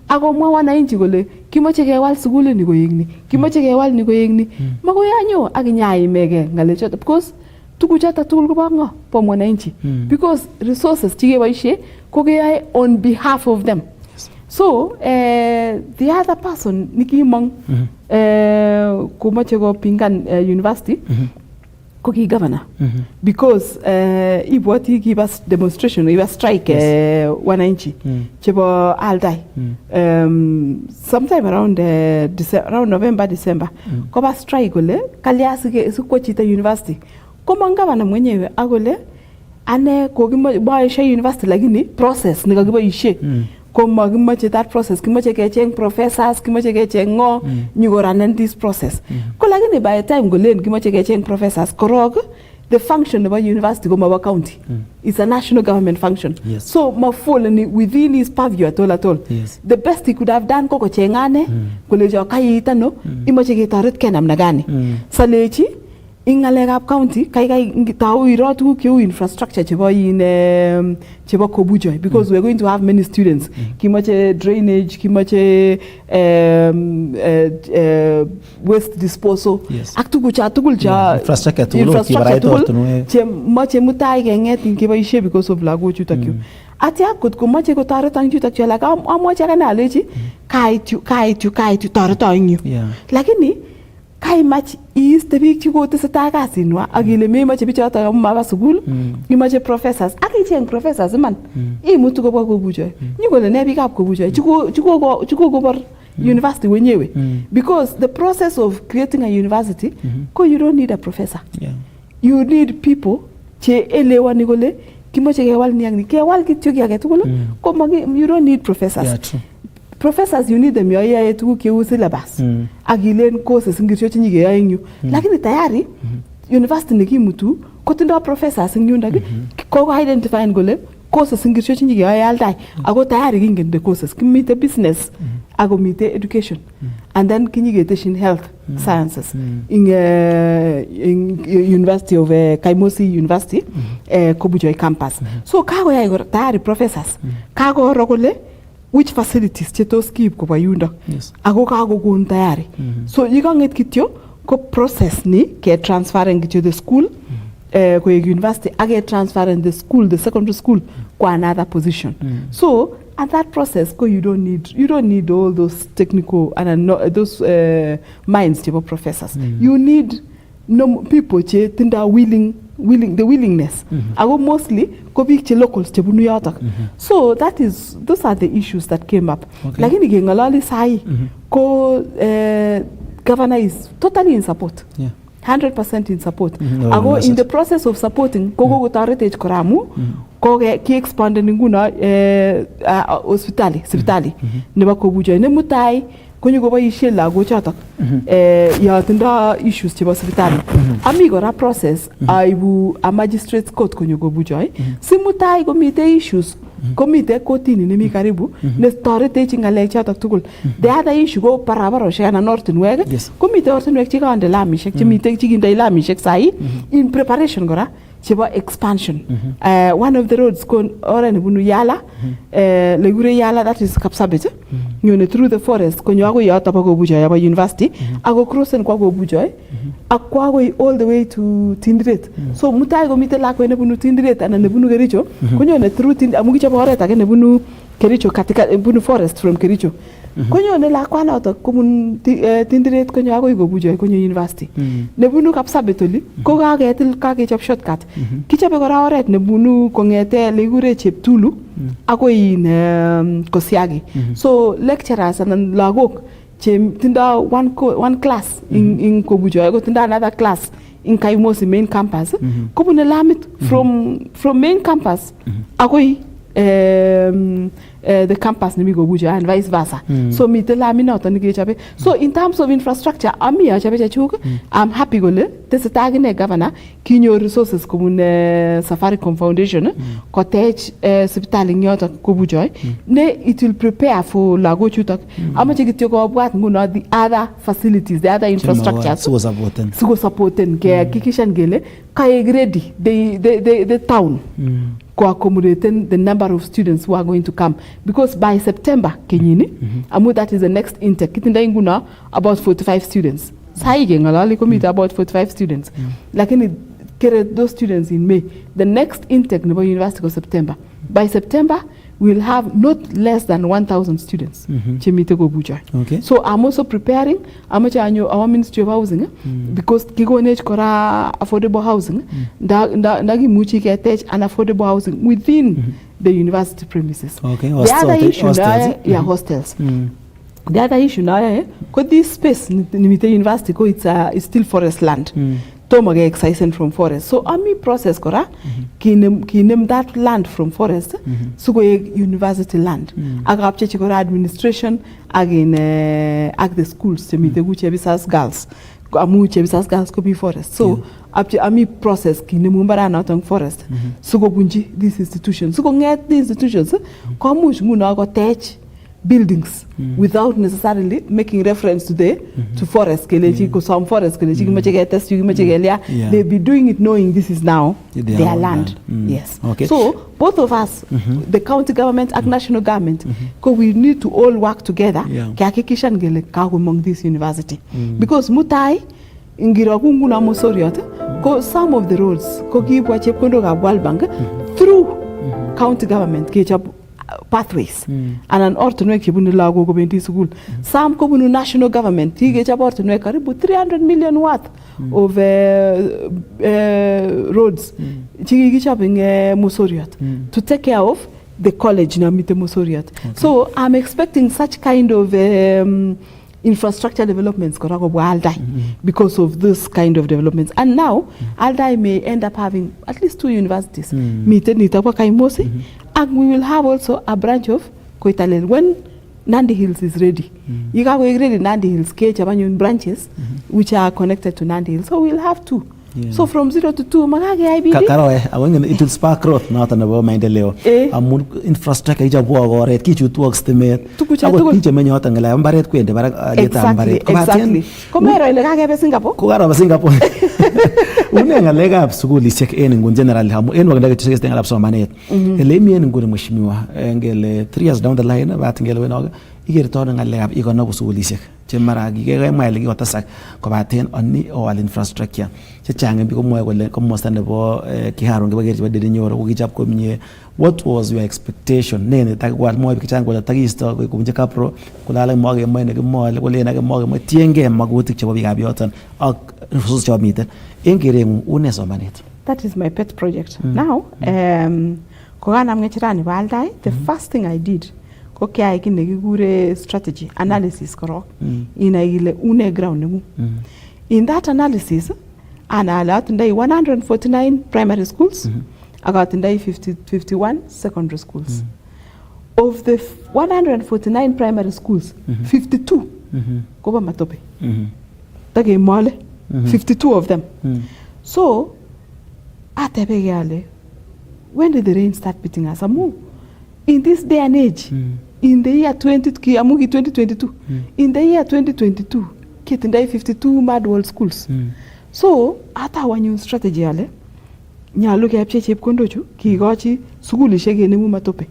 akomwa wananchi kole kimoche kewal sugulini koek ni kimoche kewal ni koek ni makoi anyo ak inyaimege ngalechoto because tukuchata tugul kobo ngo po mwananchi because resources chikeboisie ko keyae on behalf of them. So the other person nikimong komoche kopingan university ko ki governor because ibwati kiba demonstration iba strike wananchi chebo Aldai sometime around November December koba strike kole kaliasike sikwo chito university koma governor mwenyewe akole ane kokimoche university lakini process nikakiboisie koma kimoche that process kimoche kecheng professors kimoche kecheng ngo nyikoranen this process ko lakini by the time golen kimoche kecheng professors korok the function of a university koma ba county it's a national government function. So ma fall within his purview at all. The best he could have done ko kochengane kolejo kayita no imoche ketoret kenam na gani salechi ingalekab county kai tau iro tuguk cheu infrastructure chebo chebo Kobujoy because we're going to have many students kimoche drainage kimoche waste disposal ak tuguk tugul cha infrastructure tugul che moche mutai kenget keboisie because of lagok chutok yu atya kot komoche kotoret ang chutok chu like amoche kana alechi kaitu toreto ing yu lakini kaimach iiste biik chikotesetai kasinwa ak ile memoche bichoto maba sugul imache professors ak icheng professors iman imutu kobwa Kobujoy nyikole ne biikab Kobujoy chikokobor university wenyewe because the process of creating a university ko you don't need a professor you need people che elewani kole kimoche kewal ni ak ni kewal kityo ki age tugul ko you don't need professors. Professors you need them yoyae tuguk cheu syllabus akilen courses ngircho chenyekeyoe eng yu lakini tayari university nekimutu kotindo professors eng yundok ko identify kole courses ngircho chenyekeyoe Aldai ako tayari kingen the courses kimite business ako mite education and then kinyeketeshin health sciences in University of Kaimosi University Kobujoy campus. So kakoyai tayari professors kakoro kole which facilities chetos keep koba yundo ako kakokon tayari so yikanget kityo ko process ni ke transferring kityo the school ko university age transferring the school the secondary school kwa another position so at that process ko you don't need all those technical and those minds chebo professors you need people che tinda the willingness ako mostly ko biik che locals che bunu yotok so those are the issues that came up lakini kengalali sai ko governor is totally in support 100% in support ako in the process of supporting ko kotaretech koramu ko ki expand nguno hospitali nebo Kobujoy ne mutai konyo koboisie lagochotok ya tindo issues chebo sipitali ami kora process aibu a magistrates court konyo Kobujoy simutai komite issues komite kotini nemi karibu ne toretech ngalek chotok tugul the other issue ko barabaroshek anan ortinwek komite ortinwek chekande lamishek chemite chikindoi lamishek sai in preparation kora chebo expansion one of the roads kon oret nebunu Yala legure Yala that is Kapsabet nyone through the forest konyo agoi yoto pa Kobujoy aba university ako crossen kwa Kobujoy akwa agoi all the way to Tindiret so mutai komite lakwe nebunu Tindiret anan nebunu Kericho konyone through amu kichobe oret age nebunu Kericho katika nebunu forest from Kericho konyone lakwanoto komun Tindiret konyo agoi Kobujoy konyo university nebunu Kapsabet oli ko kakechop shortcut kichobe kora oret nebunu kongete legure Cheptulu agoi Kosiagi so lecturers anan lagok che tindo one class in Kobujoy ko tindo another class in Kaimosi main campus kobune lamit from main campus agoi the campus nemi Kobuja and vice versa. So me tell me not on. So in terms of infrastructure, I'm happy gole. This is target governor. Kinyo resources komun Safaricom Foundation. Cottage hospital in Yota Kobuja. Ne it will prepare for Lago Chutak. I'm going to go about the other facilities, the other infrastructure. So supporting Kikishan Gele. Kay ready the town. Ko accommodating the number of students who are going to come, because by September Kenyini amu that is the next intake kitinda inguna about 45 students saige ngalali commit about 45 students lakini kere those students in May. The next intake nebo University of September, by September we'll have not less than 1,000 students chemite go Buja. Okay. So I'm also preparing our Ministry of Housing because kigonech kora affordable housing ndagi muchi ke attach an affordable housing within the university premises. Okay. The other issue hostels. The other issue now this space nimite university ko it's still forest land. Tomage excision from forest. So ami process kora kinem that land from forest so go university land. Aga apche kora administration again ag the schools to meet the Chebisas girls. Amu Chebisas girls could be forest. So apche ami process kinemumbara not on forest. So go bunji these institutions. So go get the institutions komuch muna go touch buildings without necessarily making reference to to forest kelechi because some forest kelechi they be doing it knowing this is now their land. Yes. Okay. So both of us, the county government and national government, we need to all work together among this university because mutai ingiragungu na mosoriot ko some of the roads ko gibwa chepkondo ga World Bank through county government kechap pathways and an ortonwek chebunu lago go benti school some ko bunu national government hige chap ortonwek karibu 300 million worth of roads chigi chaping Mosoriot to take care of the college na mite Mosoriot. So I'm expecting such kind of infrastructure developments Aldai because of this kind of developments. And now Aldai may end up having at least 2 universities. And we will have also a branch of Koitalel when Nandi Hills is ready. You can ready Nandi Hills, branches which are connected to Nandi Hills. So we'll have 2. So from 0 to 2, it will spark growth, not an about maendeleo. Infrastructure is a war at Kichu to estimate. Teacher Menot and Lambaret Queen, exactly. Come here, like Singapore. Kugara Singapore. Unang a leg up school is check in general Hamu and we're going to say up some money. Elemian and good Mushmua and 3 years down the line about Gelwinoga. You get on a lab, you can know Sulisek. Chemaragi, Mile, got a sack, Cobatin, only all infrastructure. Chang and become more almost underboard Kiharon, didn't your Wigap Community. What was your expectation? Name it, what more Kichang with a Tagista, Kumjacapro, Kulala Morgan, Monagamore, Golena Morgan, Tienge, Maguti Chabiabiota, or social meter, Ingirim Unes of Manet. That is my pet project. Now, Koganam Netrani Aldai, the first thing I did. Okay, I can gure strategy analysis in a ground. In that analysis, I got 149 primary schools. I got 51 secondary schools. Of the 149 primary schools, 52 go by Matope. Take mole, 52 of them. So, at when did the rain start beating us? In this day and age, in the year 2022, in the year 2022, Kitany 52 mad world schools. So, ata our new strategy ale, nya look at chep kondochu, ki gochi suguli shege nemu matope.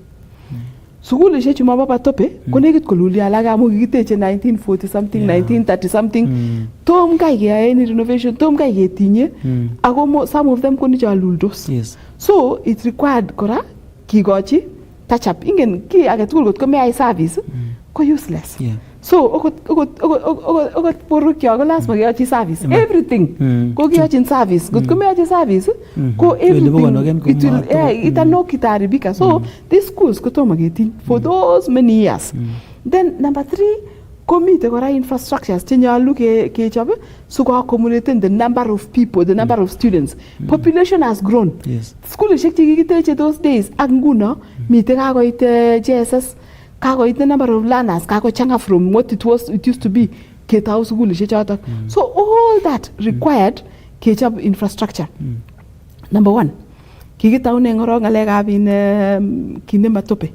Suguli shechu mababa tope, konegit koluli alaga mu giteche 1940 something, 1930 something. Tom kai ge any renovation, tom kai ge tinye, ago some of them koni luldos. Yes. So, it required kora ki gochi touch up ingen ki agatul got ko may service ko useless. So ogot porukyo ko last mag service everything ko in service got ko may service ko everything it will it no kitaribika. So these schools ko to mageti for those many years. Then number 3 commit kora infrastructures tinyalu ke job so go accumulating the number of people, the number of students. Population has grown. Yes. School shekti those days aguna mite kakoit JSS kakoit the number of learners kakochanga from what it used to be ketau sugulishek chotok. So all that required kechop infrastructure. Number 1 kikitaune ngorok ngalekab kinde matope.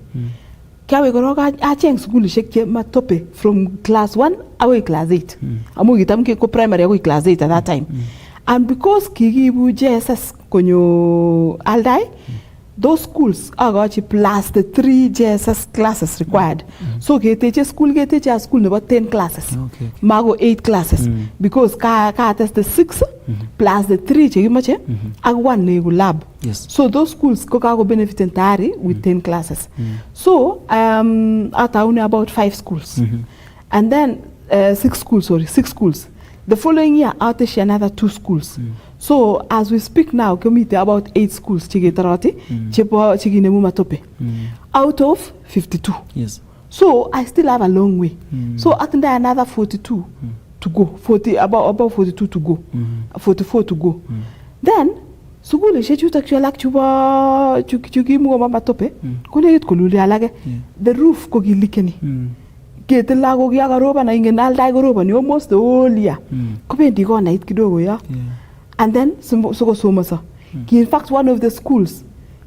Kyawe korok acheng sugulishek che matope from class 1 away class 8. Amu kitam ko primary away class 8 at that time. And because kikibu JSS konyo Aldai, those schools are plus the 3 JSS classes required. So keteche school nebo 10 classes. Mago 8 classes. Because ka test the 6 plus the 3 chekimache ak 1 negu lab. So those schools ko kako benefit entirely with 10 classes. So ataune about 5 schools. And then 6 schools. The following year, out another 2 schools. So as we speak now, committee about 8 schools chigetarati chiginemu matope. Out of 52. Yes. So I still have a long way. So I think there are another 42 to go. About 42 to go. 44 to go. Then suguli shechuta chualak chuba chugimu matope. Konegit koluli alage. The roof kogilikeni. Ketila ko kiakaroban na ingen Aldai korobani almost the whole year. Kobendi konait kidogo ya. And then soko somasa. In fact one of the schools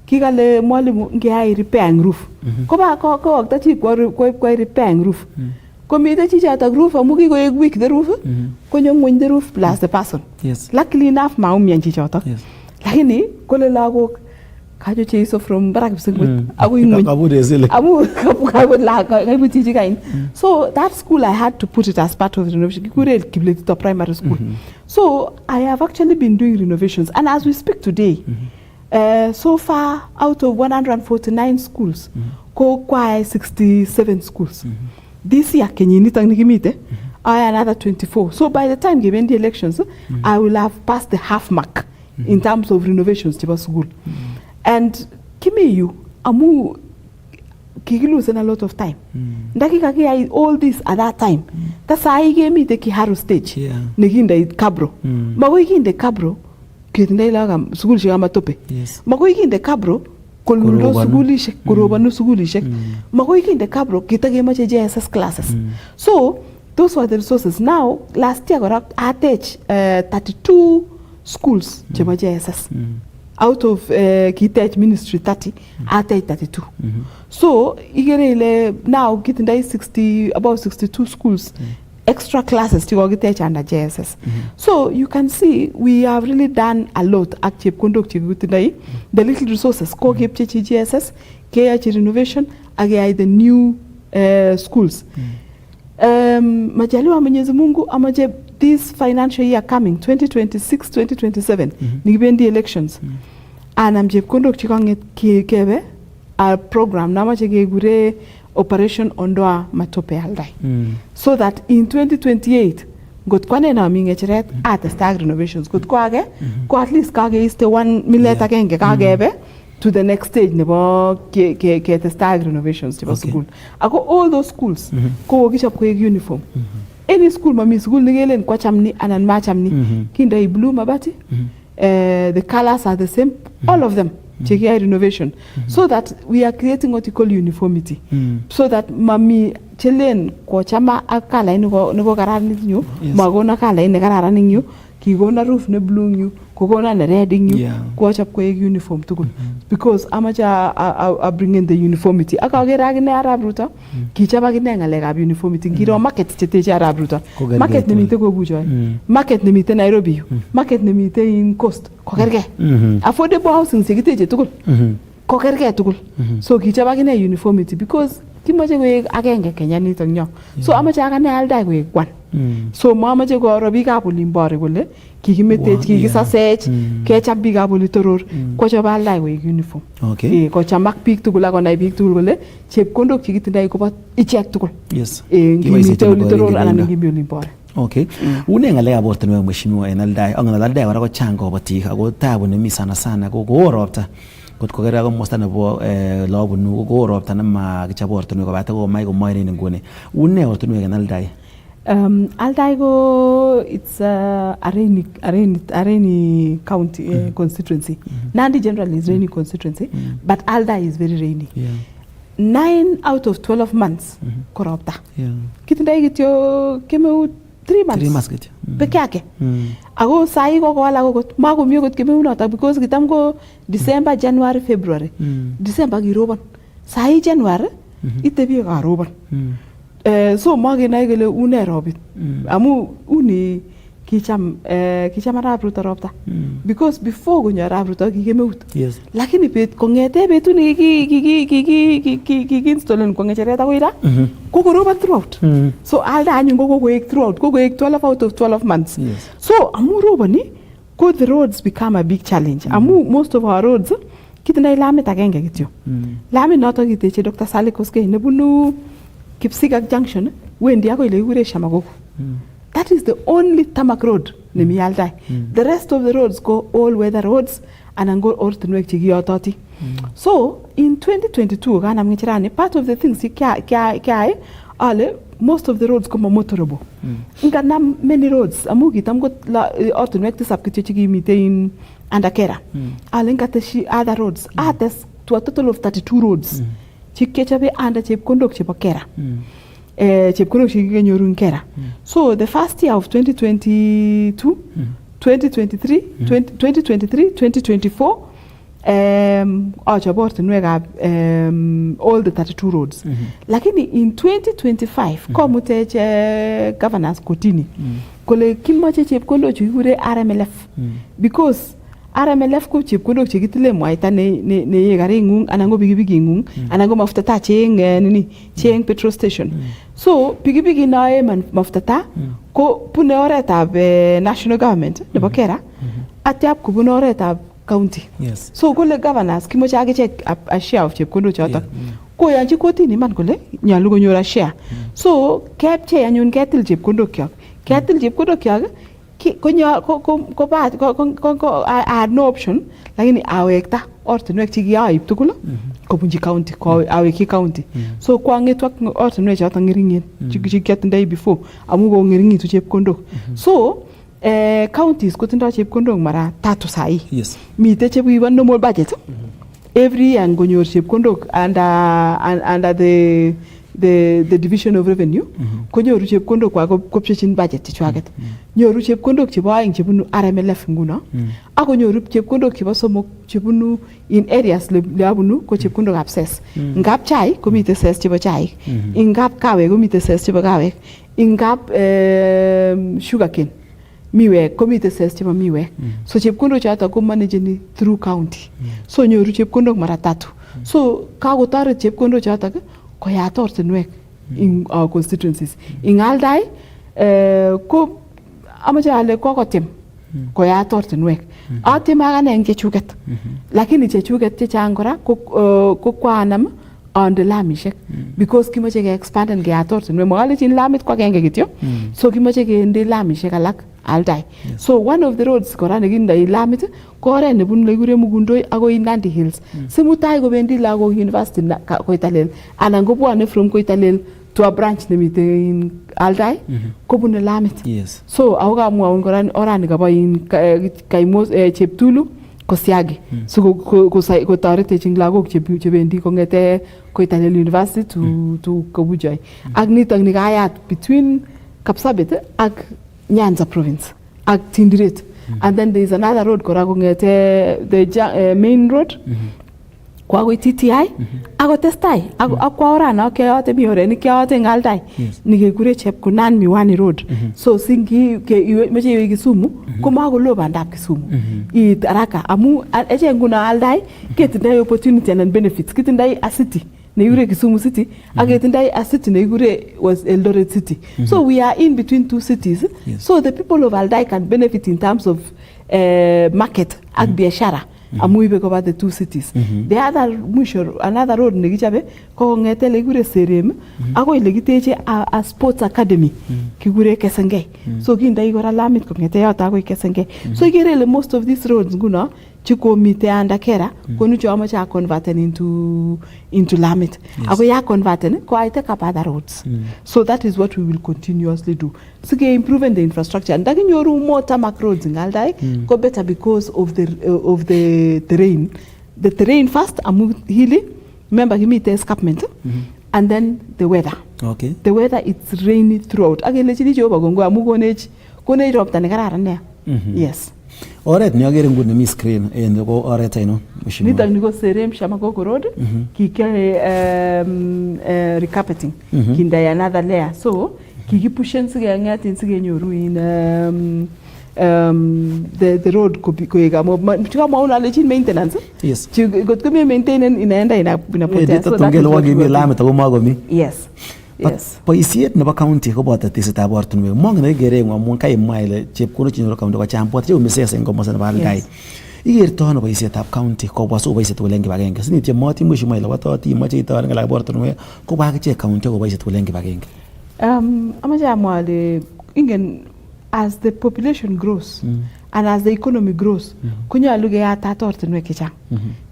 kikale mwalimu ngeyai repairing roof. Koba ko aktachi kwa repairing roof. Komite chichata roof amu kikoek weak the roof. Konyo ngweny the roof plus the person. Yes. Luckily enough maumian chichata. Yes. Lakini kole lagok kajo cheiso from barak singwet agu ingweny. So that school I had to put it as part of the renovation. Kikure Kibletito Primary School. So I have actually been doing renovations, and as we speak today, so far out of 149 schools, ko kwa 67 schools. This year kenyinitang nikimite, I another 24. So by the time given the elections, I will have passed the half mark in terms of renovations to school. And Kimiyu, amu kikilusen a lot of time. Ndaki all this at that time. That's why I gave me the Kiharu stage. Nikinda kabro. Magoi kinde kabro. Kitany laga sugul shigama tope. Magoi kinde kabro. Kolundo sugulishek. Korobanu sugulishek. Magoi kinde kabro. Kitage mache JSS classes. So those were the resources. Now last year I attached 32 schools chema JSS. Out of Kitech Ministry 30, I take 32. So, now Kitany about 62 schools, extra classes to Kitech under JSS. So you can see we have really done a lot active conduct Kitany. The little resources, Kokipchechi JSS, KH renovation, again the new schools. Majaliwa Mwenyezi Mungu amaje this financial year coming 2026-2027 nikibendi elections and I'm conduct chikanget kebe a program namache kegure operation ondoa matope Aldai so that in 2028 got kwane na mingecheret at stag renovations got ko age ko at least kage iste 1 million agenge kagebe to the next stage nebo ke stag renovations to school ako all those schools ko kichop ko uniform. Any school mami school nigelen kwa chamni anan ma chamni kinda I blue mabati the colors are the same all of them cheki renovation so that we are creating what you call uniformity so that mami chelen kwa chama akala ino kararan nyu magona kala ine kararan nyu kigona roof ne blue nyu kogona ne red nyu kwa chap ko uniform tugul because amacha I bring in the uniformity akagera gine arab ruta kichaba gine ngalekab uniformity ngiro market cheteche arab ruta market ne mite ko bujo market ne mite Nairobi market ne mite in coast kokerge affordable housing sekiteche tugul kokerge tugul so kichaba gine uniformity because kimache koek agenge Kenya nito nyo so amache akane Aldai koek kwan so mamache ko robikab olimbore kole kikimetech kikisasech kechap bikab olitoror kochop Aldai koek uniform kochamak biik tugul akonai biik tugul kole chepkondok chekitindoi kobo ichek tugul ngimite olitoror anan ngimi olimbore. Okay. Une ngalekab ortinwek mheshimiwa en Aldai ak Aldai kora ko chang kobotik ako tabu nemi sana ko ropta kot ko kera komosta nebo lobunu ko ropta nema kichop ortinwek kobate ko mai ko moire nguni une ortinwek en Aldai. Aldai go it's Areni County constituency. Nandi generally is rainy constituency, but Aldai is very rainy. 9 out of 12 months korobta. Kitindai kityo kemeu 3 months. 3 months kityo. Peke yake. Ako sai ko wala ko makomi ko kemeu noto because kitam go December, January, February. December kirobon. Sai January itebi karobon. So magenai kele une robit. Amu uni kicham arab ruto robta. Because before gonyo arab ruto kikemeut. Yes. Lakini bet kongete betu ni ki installen kongechereta koira. Kokoroba throughout. So Aldai anyun go throughout. Go 12 out of 12 months. Yes. So amu robani ko the roads become a big challenge. Amu most of our roads kitindai lamit agenge kityo. Lamit noto kiteche Dr. Sally Koskei nebunu Kipsigak Junction, wendi ako ile kikure Shamagogo. That is the only tarmac road nemi Aldai. The rest of the roads go all weather roads and go ortinwek chekiyototi. So in 2022 kana mngichirani part of the things kya ale most of the roads come motorable. Ngana many roads amu kitam go ortinwek tisap kityo chekimite in Andakera. Ale ngateshi other roads ates to a total of 32 roads. Chikechabe anda chepkondok chepo Kera. Chepkondok chikenyoru Kera. So the first year of 2022, 2023, 2024, ortinwekab all the 32 roads. Lakini in 2025, komutech governors Kitany. Kole kimoche chepkondok chikikure RMLF. Because RMLF ko chepkondok chekitile mwaita ne yekaringung anan ko pikipiking'ung anan ko mafuta taa cheng petrol station. So pikipiki nae mafuta taa ko pune oretab national government nebo Kera atyap kubune oretab county. Yes. So kole governors kimoche akichek a share of chepkondok chotok. Koyanchi Kitany man kole nyalu konyor a share. So kepche anyun ketil chepkondok kyok. Ketil chepkondok kyok I had no option lakini awekta ortinwek chekiaib tugul kobunji county aweki county. So kwangetu ak ortinwek choto ngeringen chekiatindoi before amu ko ngeringitu chepkondok. So counties kotindoi chepkondok mara 3 sai. Yes. Mite chekibo normal budget. Every year ngonyor chepkondok under the division of revenue konyoru chepkondok kwa kopchechin budget chechwaget. Nyoru chepkondok chebo aeng chebunu RMLF nguno akonyoru chepkondok chebo somok chebunu in areas lebunu ko chepkondok cess. Ngap chai komite cess chebo chai. Ngap kawek komite cess chebo kawek. Ngap sugarcane miwek komite cess chebo miwek. So chepkondok choto ko manageni through county. So nyoru chepkondok mara 3. So kakotoret chepkondok choto koyat ortinwek in our constituencies. In Aldai ko amache ale kokotem koyat ortinwek. Atem akane eng chechuket. Lakini chechuket chechang kora ko kwanam onde lamishek because kimoche ke expand and keyat ortinwek. Mokalechin lamit kwa agenge kityo. So kimoche kende lamishek alak Aldai. So one of the roads kora nekindoi lamit ko oret nebunu lekikure Mugundoi akoi Nandi Hills. Simutai kobendi lagok university Koitalel anan kobwane from Koitalel to a branch nemite in Aldai kobune lamit. Yes. So ako kamwaun kora orani kabo in Kaimos Cheptulu Kosiagi. So kotoretechin lagok chebendi kongete Koitalel University to Kabujoi. Ak nitok ni kayat between Kapsabet ak Nyanza province ak Tindiret. And then there is another road kora kongete the main road kwa koi TTI ako testai akwa orana keyote mi oreni keyote eng Aldai nikekure Chepkunan Miwani road. So singi meche iwe Kisumu komakolo bandab Kisumu it haraka amu eche nguno Aldai ketindoi opportunity and benefits. Kitindoi a city nekikure Kisumu city ak ketindoi a city nekikure was Eldoret city. So we are in between two cities. So the people of Aldai can benefit in terms of market ak biashara amu ibe koba the two cities. The other mwisho another road nekichabe ko ngete lekikure Serem akoi lekiteche a sports academy kikure Kesengei. So kindai kora lamit kongete yoto akoi Kesengei. So ikere ile most of these roads nguno chikomite under kera konu chomoche a converten into lamit ako ya converten ko I take up other roads so that is what we will continuously do sige improving the infrastructure ndakinyoru more tarmac roads in Aldai go better because of the terrain first amu hili remember kimite escarpment and then the weather the weather it's rainy throughout akele chili Jehova gongo amu konech ropta ne kararan nea yes. Oret ni agere nguni mi screen ko oret aino mheshimiwa. Nitak niko Serem Shamagogo Road kike recarpeting kinda another layer so kikipushen sige ngatin sige nyoru in the road koega mchika mauna legit maintenance yes got ko maintain inaenda inapotea so that is what we lame to magomi yes yes boisiet nebo county ko boto tesetab ortinwek mong ne gere ngwamun kai mile chepkono chinyo county ko champot che umisese ngomosa nebo Aldai igerto no boisietab county ko bwaso boisiet welen kibagenge sinitye moti mheshimiwa ile watoti imache itoren ngala ortinwek ko bakiche county ko boisiet welen kibagenge amache amwale ingen as the population grows and as the economy grows kunyalu keyatat ortinwek chechang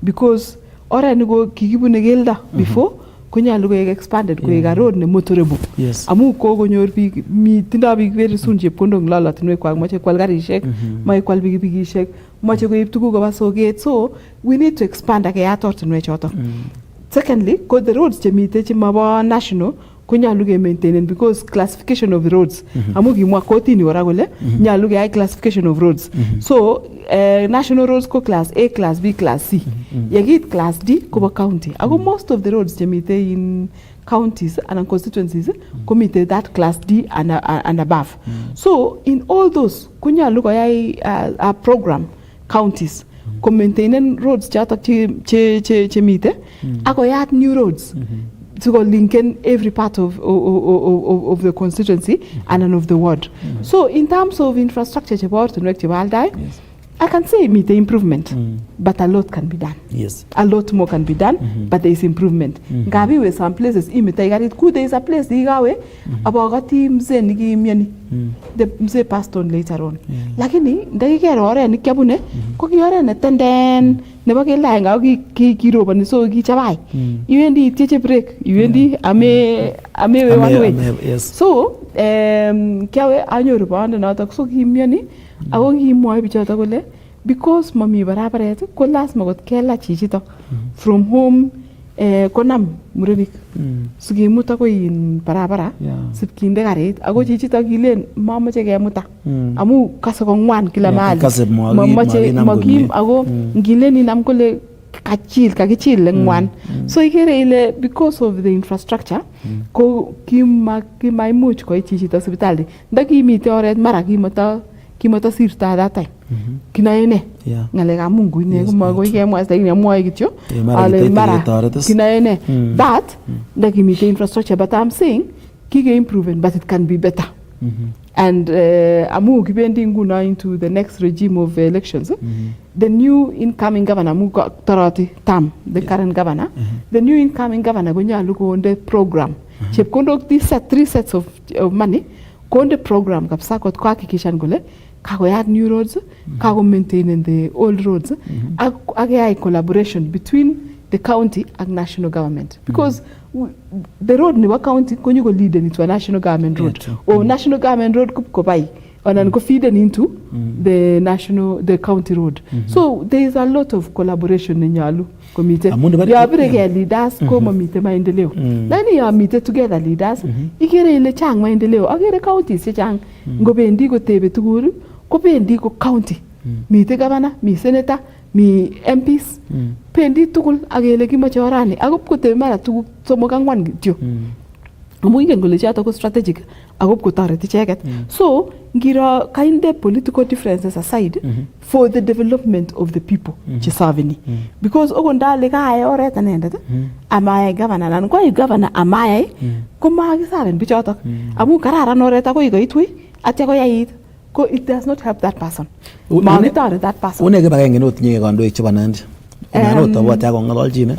because orani ko kikibune kelda before kunyalu koek expanded koek a road ne motorable amu kokonyor biik tindo biik very soon chepkondok lolotinwek kwak moche kwal garishek moche kwal pikipikishek moche koib tuguk koba soket so we need to expand akeyat ortinwek choto secondly ko the roads chemite chemabo national kunyalu ke maintain because classification of the roads amu kimwa kotini kora kole nyalu ke classification of roads so national roads ko class A class B class C yekit class D ko county ako most of the roads chemite in counties and constituencies komite that class D and above so in all those kunyalu koyai a program counties ko maintain roads chato chemite akoyat new roads to linking every part of the constituency and of the ward. So in terms of infrastructure I can say meet the improvement, but a lot can be done. Yes. A lot more can be done, but there is improvement. Gabi with some places, there is a place about mze niki miani. The mze passed on later on. Lakini ndakikero ore nikiabune ko kiore ne tenden nebo kela nga kirobani so kichabai. Iwendi itieche break, iwendi ame one way. So kiawe anyoru bond notok so kimiani ako kimwoe bichoto kole because mami barabaret ko lazima kot kela chichito from home konam murenik sikimut akoi in barabara sipkinde karit ako chichito kilen mamache kemuta amu kase kongwan kila mahali mamache makim ako ngilen inam kole kakichil ngwan so ikere ile because of the infrastructure ko kimaimuch koit chichito sipitali ndakimite oret mara kimata sirta that time kinaene ngaleka Mungu ine ko kemwa lakini amwae kityo ale mara kinaene that ndakimite infrastructure but I'm saying kike improving but it can be better and amu kibendi nguna into the next regime of elections the new incoming governor mu tarati tam the current governor the new incoming governor gonyalu ko onde program chepkondok these 3 sets of money ko onde program kabisa kot kuhakikisha ngole kakoyat new roads kako maintain the old roads akayai collaboration between the county and national government because the road ni wa county konyo go lead into a national government road or national government road ko bai and go feed into the county road so there is a lot of collaboration in Nyalu committee ya birege leaders ko mamite maendeleo nani ya meet together leaders ikere ile chang maendeleo akere counties che chang ngobendi ko tebe tuguru ko bendi ko county mite governor mi senator mi MPs pendi tugul akele kimoche orani akop kote mara tuguk somok angwan kityo amu ingen kole chato ko strategic akop kotoreti icheket so ngiro kainde political differences aside for the development of the people chisavini because okondale kae oret anendet amaye governor nan ko governor amaye ko magisaben bichotok amu kararan oret akoi koitwi atya ko yait ko it does not help that person magitore that person une kibagenge notinye kandoik chebo Nandi not about ako ngololchine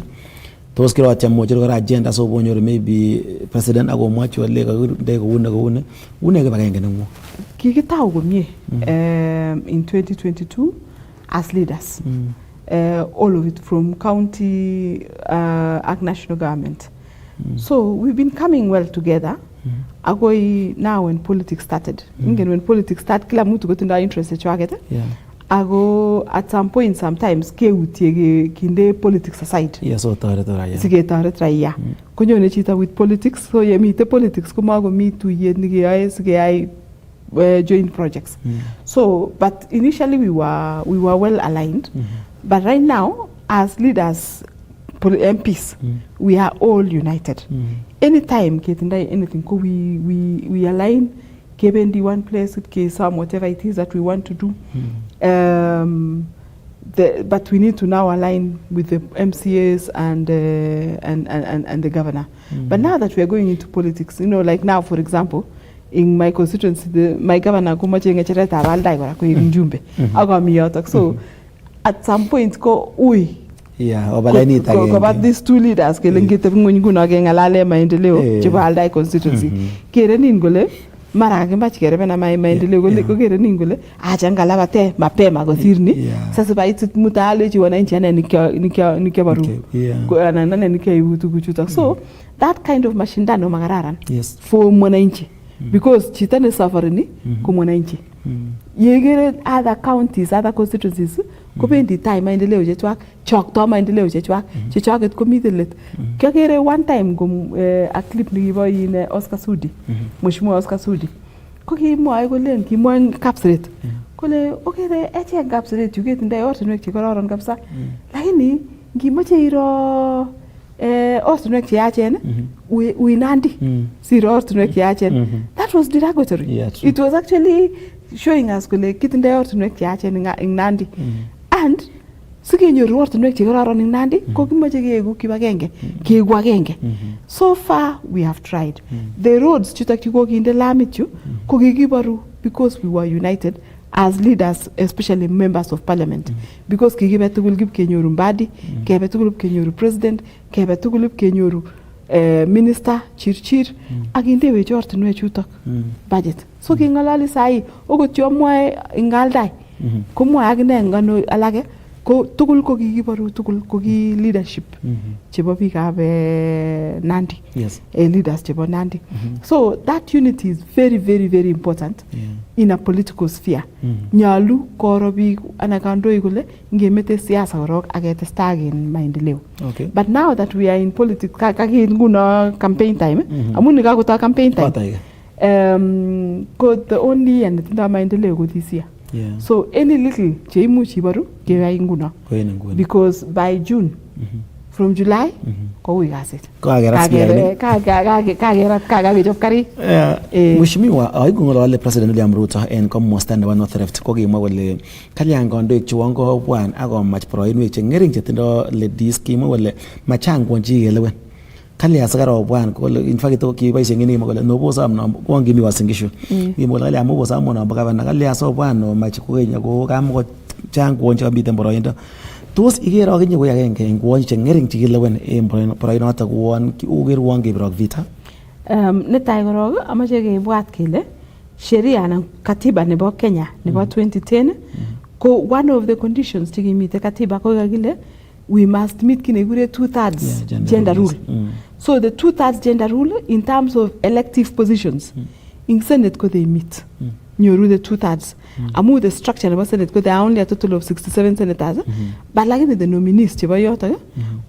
tos kiro atya mocher kora agenda so bonyor maybe president ako mwachi wale ka koune une kibagenge nengu kikitau komie in 2022 as leaders. All of it from county and national government. So we've been coming well together. Agoi now when politics started. When politics started, kila mtu gotinda interest chwake. Ago at some point sometimes ke utiege kinde politics aside. Yeah, so tare. Sige tare raya. Kunyo ne chita with politics. So ye meet the politics kuma go meet to ye nige ay sige ay joint projects. So but initially we were well aligned. But right now as leaders MPs we are all united. Anytime Kitany anything we align given the one place with some whatever it is that we want to do. But we need to now align with the MCAs and the governor. But now that we are going into politics, you know, like now, for example, in my constituency, my governor Aldai. So at some point, go about these two leaders, Aldai constituency. Mara kembach kerebe na maendeleo ko kere ningole ajanga labate mapema gothirni sasa baiti mutaale ji wananchi ana nikia baru ko anana nikia ibutu kuchuta. So that kind of mashindano magararan for mwananchi because chitane safarini ko mwananchi yegere other counties, other constituencies ko bendi time maendeleo jetwak chok to maendeleo jetwak chechoket ko mitelet kagere one time go a clip ni boy in Oscar Sudi mheshimiwa Oscar Sudi ko kimwoe kolen kimwoe kapsret kole okere eche kapsret yuget ndai ortinwek chekororon kabisa lakini ngimoche iro ortinwek cheyachen uinandi siro ortinwek cheyachen. That was derogatory. It was actually showing us kole kitindai ortinwek cheyachen in Nandi. And sikenyoru ortinwek chekororon in Nandi ko kimoche keegu kibagenge keegu agenge. So far we have tried. The roads chutak chukokinde lamit chu ko kikibaru because we were united as leaders, especially members of parliament, because kikibe tugul kip kenyoru mbadi, kikibe tugul kip kenyoru president, kikibe tugul kip kenyoru minister chirchir akindewe ortinwek chutok budget. So kingalali sai okot yomwae ing Aldai komwae akine ngano alage ko tugul ko kikibaru tugul ko ki leadership chebo biikab Nandi, leaders chebo Nandi. So that unity is very very very important in a political sphere. Nyalu koro biik ana kandoi kole ngemete siasa korok aketestai in maendeleo. But now that we are in politics kaki nguno campaign time amun nikakota campaign time ko the only and the maendeleo ko this year. So any little cheimuchi baru kewai nguno because by June from July ko we gas it kagerat kagechop kari mheshimiwa aigungolole President William Ruto en komosta nebo North Rift ko kimwa kole kalyan kandoik chuongo bwan akomach poroinwek chengering chetindo ladies kimwa kole machang kwonchi kelewen kalya sakaro bwan kole in fact to kiboisien ngini kole no bosam no kwongimi wasingishu kimwa kole amu bosam no bugavana kalya so bwan no mach kogenya ko kamko chang kwonchi abiten poroindo. Tos igero akinye ko agenge en kwonchi chengering chikilewen en poroinoto kwon ugerwon kebrok vita. Netai korok amache kebwat kele sheria na katiba nebo Kenya nebo 2010 ko one of the conditions chikimite katiba ko kakile we must meet kinegure 2/3 gender rule. So the 2/3 gender rule in terms of elective positions in Senate ko they meet nyoru the 2/3 amu the structure of Senate ko there are only a total of 67 senators but like the nominees chebo yoto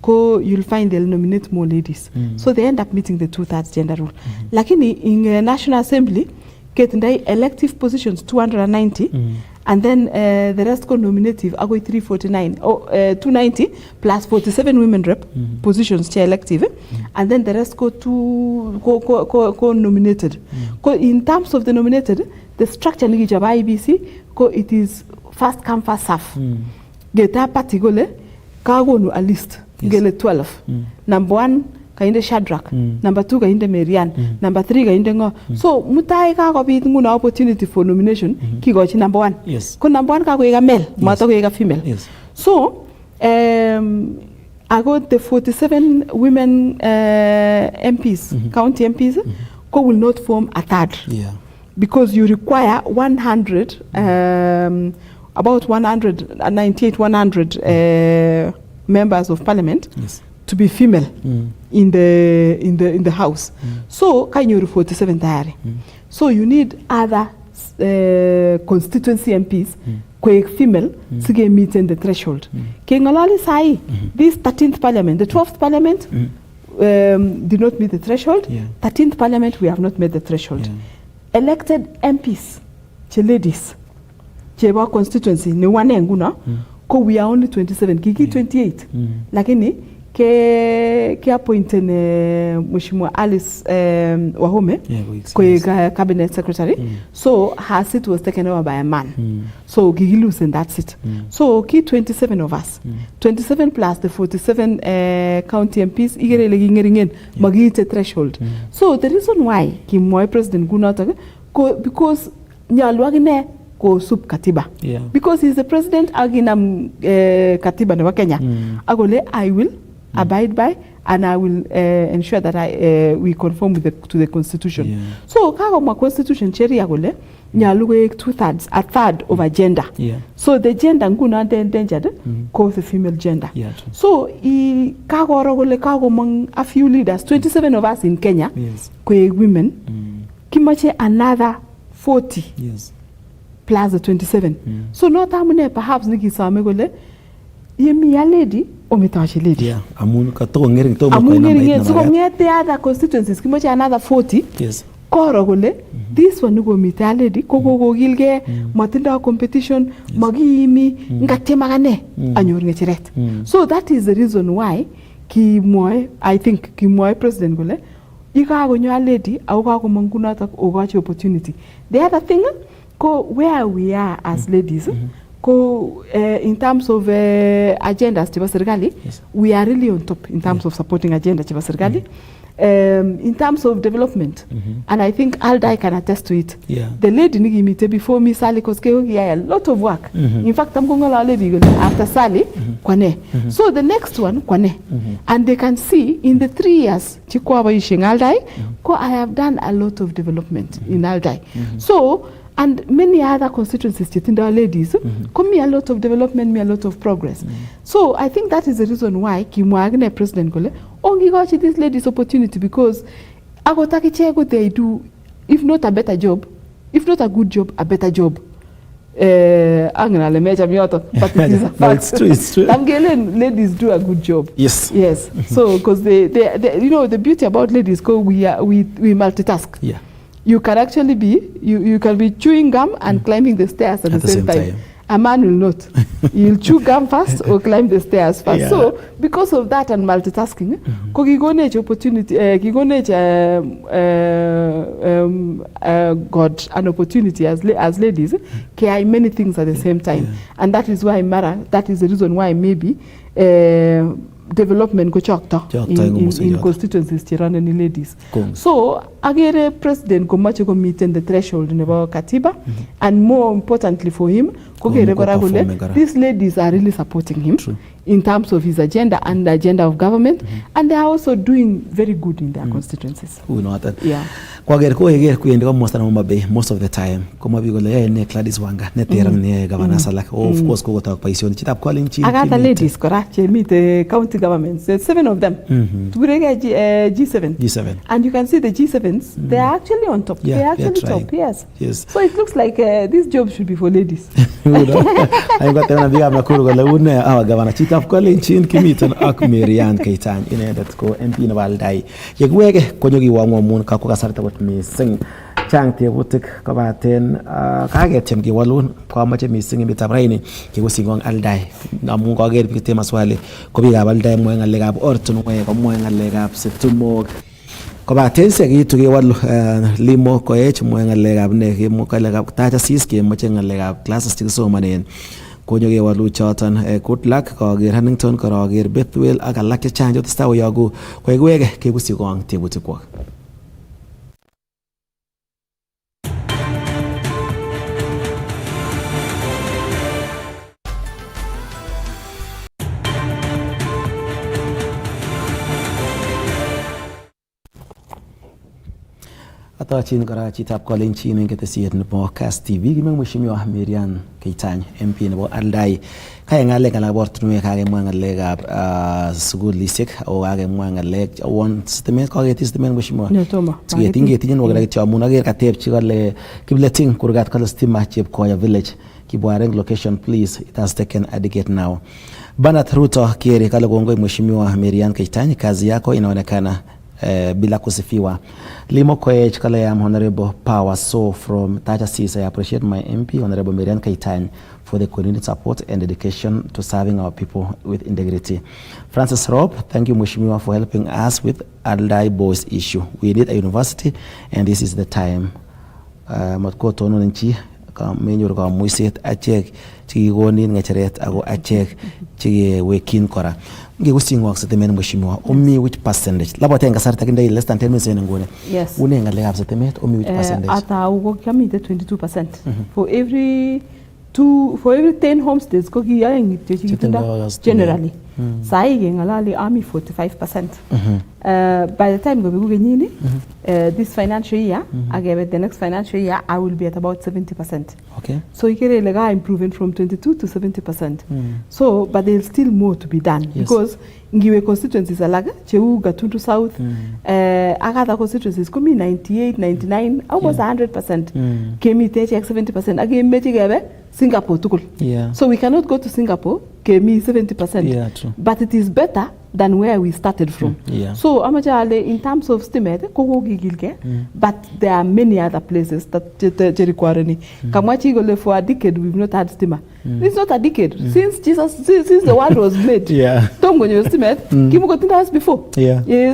ko you'll find they'll nominate more ladies so they end up meeting the 2/3 gender rule. Lakini in National Assembly ketindai elective positions 290 and then the rest go nominative agoi 349 290 plus 47 women rep positions chair elective and then the rest go to nominated. In terms of the nominated, the structure ni of IBC ko it is first come first serve. Geta party gole kagonu a list gele 12. Number 1 kainde Shadrach, number 2 kainde Marianne, number 3 kainde ngo. So mutai kakobit nguna opportunity for nomination kigochi number 1. Ko number 1 kakoeka male, mato koeka female. So I got the 47 women MPs, county MPs, ko will not form a third. Because you require 100 about 100 members of parliament to be female in the house. So kanyoru 47 tayari. So you need other constituency MPs kwek female sige meet in the threshold. Kengalali sai this 13th parliament, the 12th parliament did not meet the threshold. 13th parliament we have not met the threshold. Elected MPs, ladies, cheba constituency ni wane nguna ko we are only 27 kiki 28 lakini ke appointed Mheshimiwa Alice Wahome kwa cabinet secretary. So her seat was taken over by a man. So Gigi lose in that seat. So ki 27 of us, 27 plus the 47 county MPs igere ngeringen magite threshold. So the reason why ki moy president gunata because nyalwagine ko sub katiba because he's the president aginam katiba na Kenya agole I will abide by and I will ensure that we conform with to the constitution. So kago ma constitution cheri agole nyaluwe 2/3 a third of a gender. So the gender nguna endangered ko the female gender. So kago rogole kago among a few leaders 27 of us in Kenya kwe women kimache another 40 plus the 27. So not amune perhaps nikisame gole yemi ya lady ometashi lady. Amun ka to ngering to so ngete other constituencies kimoche another 40. Koro gole this one go meet a lady ko gilge matinda competition magimi ngatema gane anyor ngecheret. So that is the reason why I think ki president gole ika go nyo lady au ka ko manguna ta ogachi opportunity. The other thing ko where we are as ladies ko in terms of agendas chiba serikali we are really on top in terms of supporting agenda chiba serikali. In terms of development and I think Aldai can attest to it. The lady nigi meet before me Sally koske a lot of work. In fact I'm going to lady after Sally kwane. So the next one kwane and they can see in the 3 years chikwa ba yishing Aldai ko I have done a lot of development in Aldai. So and many other constituencies chitinda ladies come me a lot of development, me a lot of progress. So I think that is the reason why kimwagne president gole ongi gochi these ladies opportunity because agotaki chego they do if not a better job, if not a good job, a better job. Angna le meja mioto but it is a fact. It's true. Ladies do a good job. Yes. So because they you know the beauty about ladies go we multitask. You can actually be you can be chewing gum and climbing the stairs at the same time. A man will not. He'll chew gum first or climb the stairs first. So because of that and multitasking, kigonage opportunity, kigonage got an opportunity as ladies, can many things at the same time, and that is why that is the reason why maybe development go chokta in constituencies chirana ni ladies. So agere president go mache go meet the threshold nebo katiba and more importantly for him these ladies are really supporting him in terms of his agenda and the agenda of government and they are also doing very good in their constituencies. Kwagere ko eger kuende ko most na mabe most of the time kuma bigo le ne Gladys Wanga ne terang ne governor Salak of course ko ta paison chitap calling chi agata ladies kora che meet the county governments 7 of them to G7 and you can see the G7s they are actually on top. They are actually top. Yes. So it looks like this job should be for ladies. I got na biga makuru le une awa governor chitap calling chin kimiton ak Marianne Kitany ine that ko MP na Aldai yegwege konyogi wangwa mun ka ko kasarta missing chang tebutik kobaten kagetyem kewalun komache missing emetab raini kekosingong Aldai amun kager biik te maswali ko biikab Aldai mwoe ngalekab ortinwek komwoe ngalekab sitimok kobaten sekiitu kewal limo koech mwoe ngalekab ne kemwoe ngalekab tachasis kemoche ngalekab classes chekisomanen konyo kewalu choton good luck kager Hannington kager Bethwell ak alak chechang chotestai koyogu koikwege kekusikong tebutikwok. Tochin kora chitab kolenjin eng ketesiet nebo KASS TV kimeng mheshimiwa Marianne Kitany MP nebo Aldai kaya ngalek alak ortinwek kakemwa ngalekab sugulisiek ako kakemwa ngalek won stimet koketi stimet mheshimiwa tingetinye wakila kityo amun aker katepchi kole kibleting kurgat kole stima Chepkoya village kibwareng location please it has taken a decade now. Bernard Ruto kieri kale kongoi mheshimiwa Marianne Kitany kazi yako inaonekana bila kusifiwa. Limo Koech kale I am honorable power so from Tajasis I appreciate my MP honorable Marianne Kitany for the continued support and dedication to serving our people with integrity. Francis Rob, thank you mheshimiwa for helping us with Aldai boys issue. We need a university and this is the time. Matko tono nchi menyor ka muiset achek chikikonin ngecheret ako achek chikewekin kora. Ngekusinwak setemen mheshimiwa omi which percentage labote ngasarta kindai less than 10 minutes ngone. Yes. Une ngalekab setemet omi which percentage? Ata uko kamite 22%. For every 10 homestays ko kiyaeng kityo generally. Sai ngalali army 45%. By the time gobe kenyini this financial year again the next financial year I will be at about 70%. Okay. So ikere lega improving from 22 to 70%. So but there's still more to be done because ngiwe constituencies alaga cheu Gatundu South agata constituencies kumi 98 99 almost 100%. Kemi teche 70% again mechi gebe Singapore tukul. So we cannot go to Singapore kemi 70%. Yeah, true. But it is better than where we started from. So amajale in terms of stimet koko gigilke but there are many other places that require ni. Kamwachi gole for a decade we've not had stima. It's not a decade since the world was made. Tom gonyo stimet kimu gotinda us before.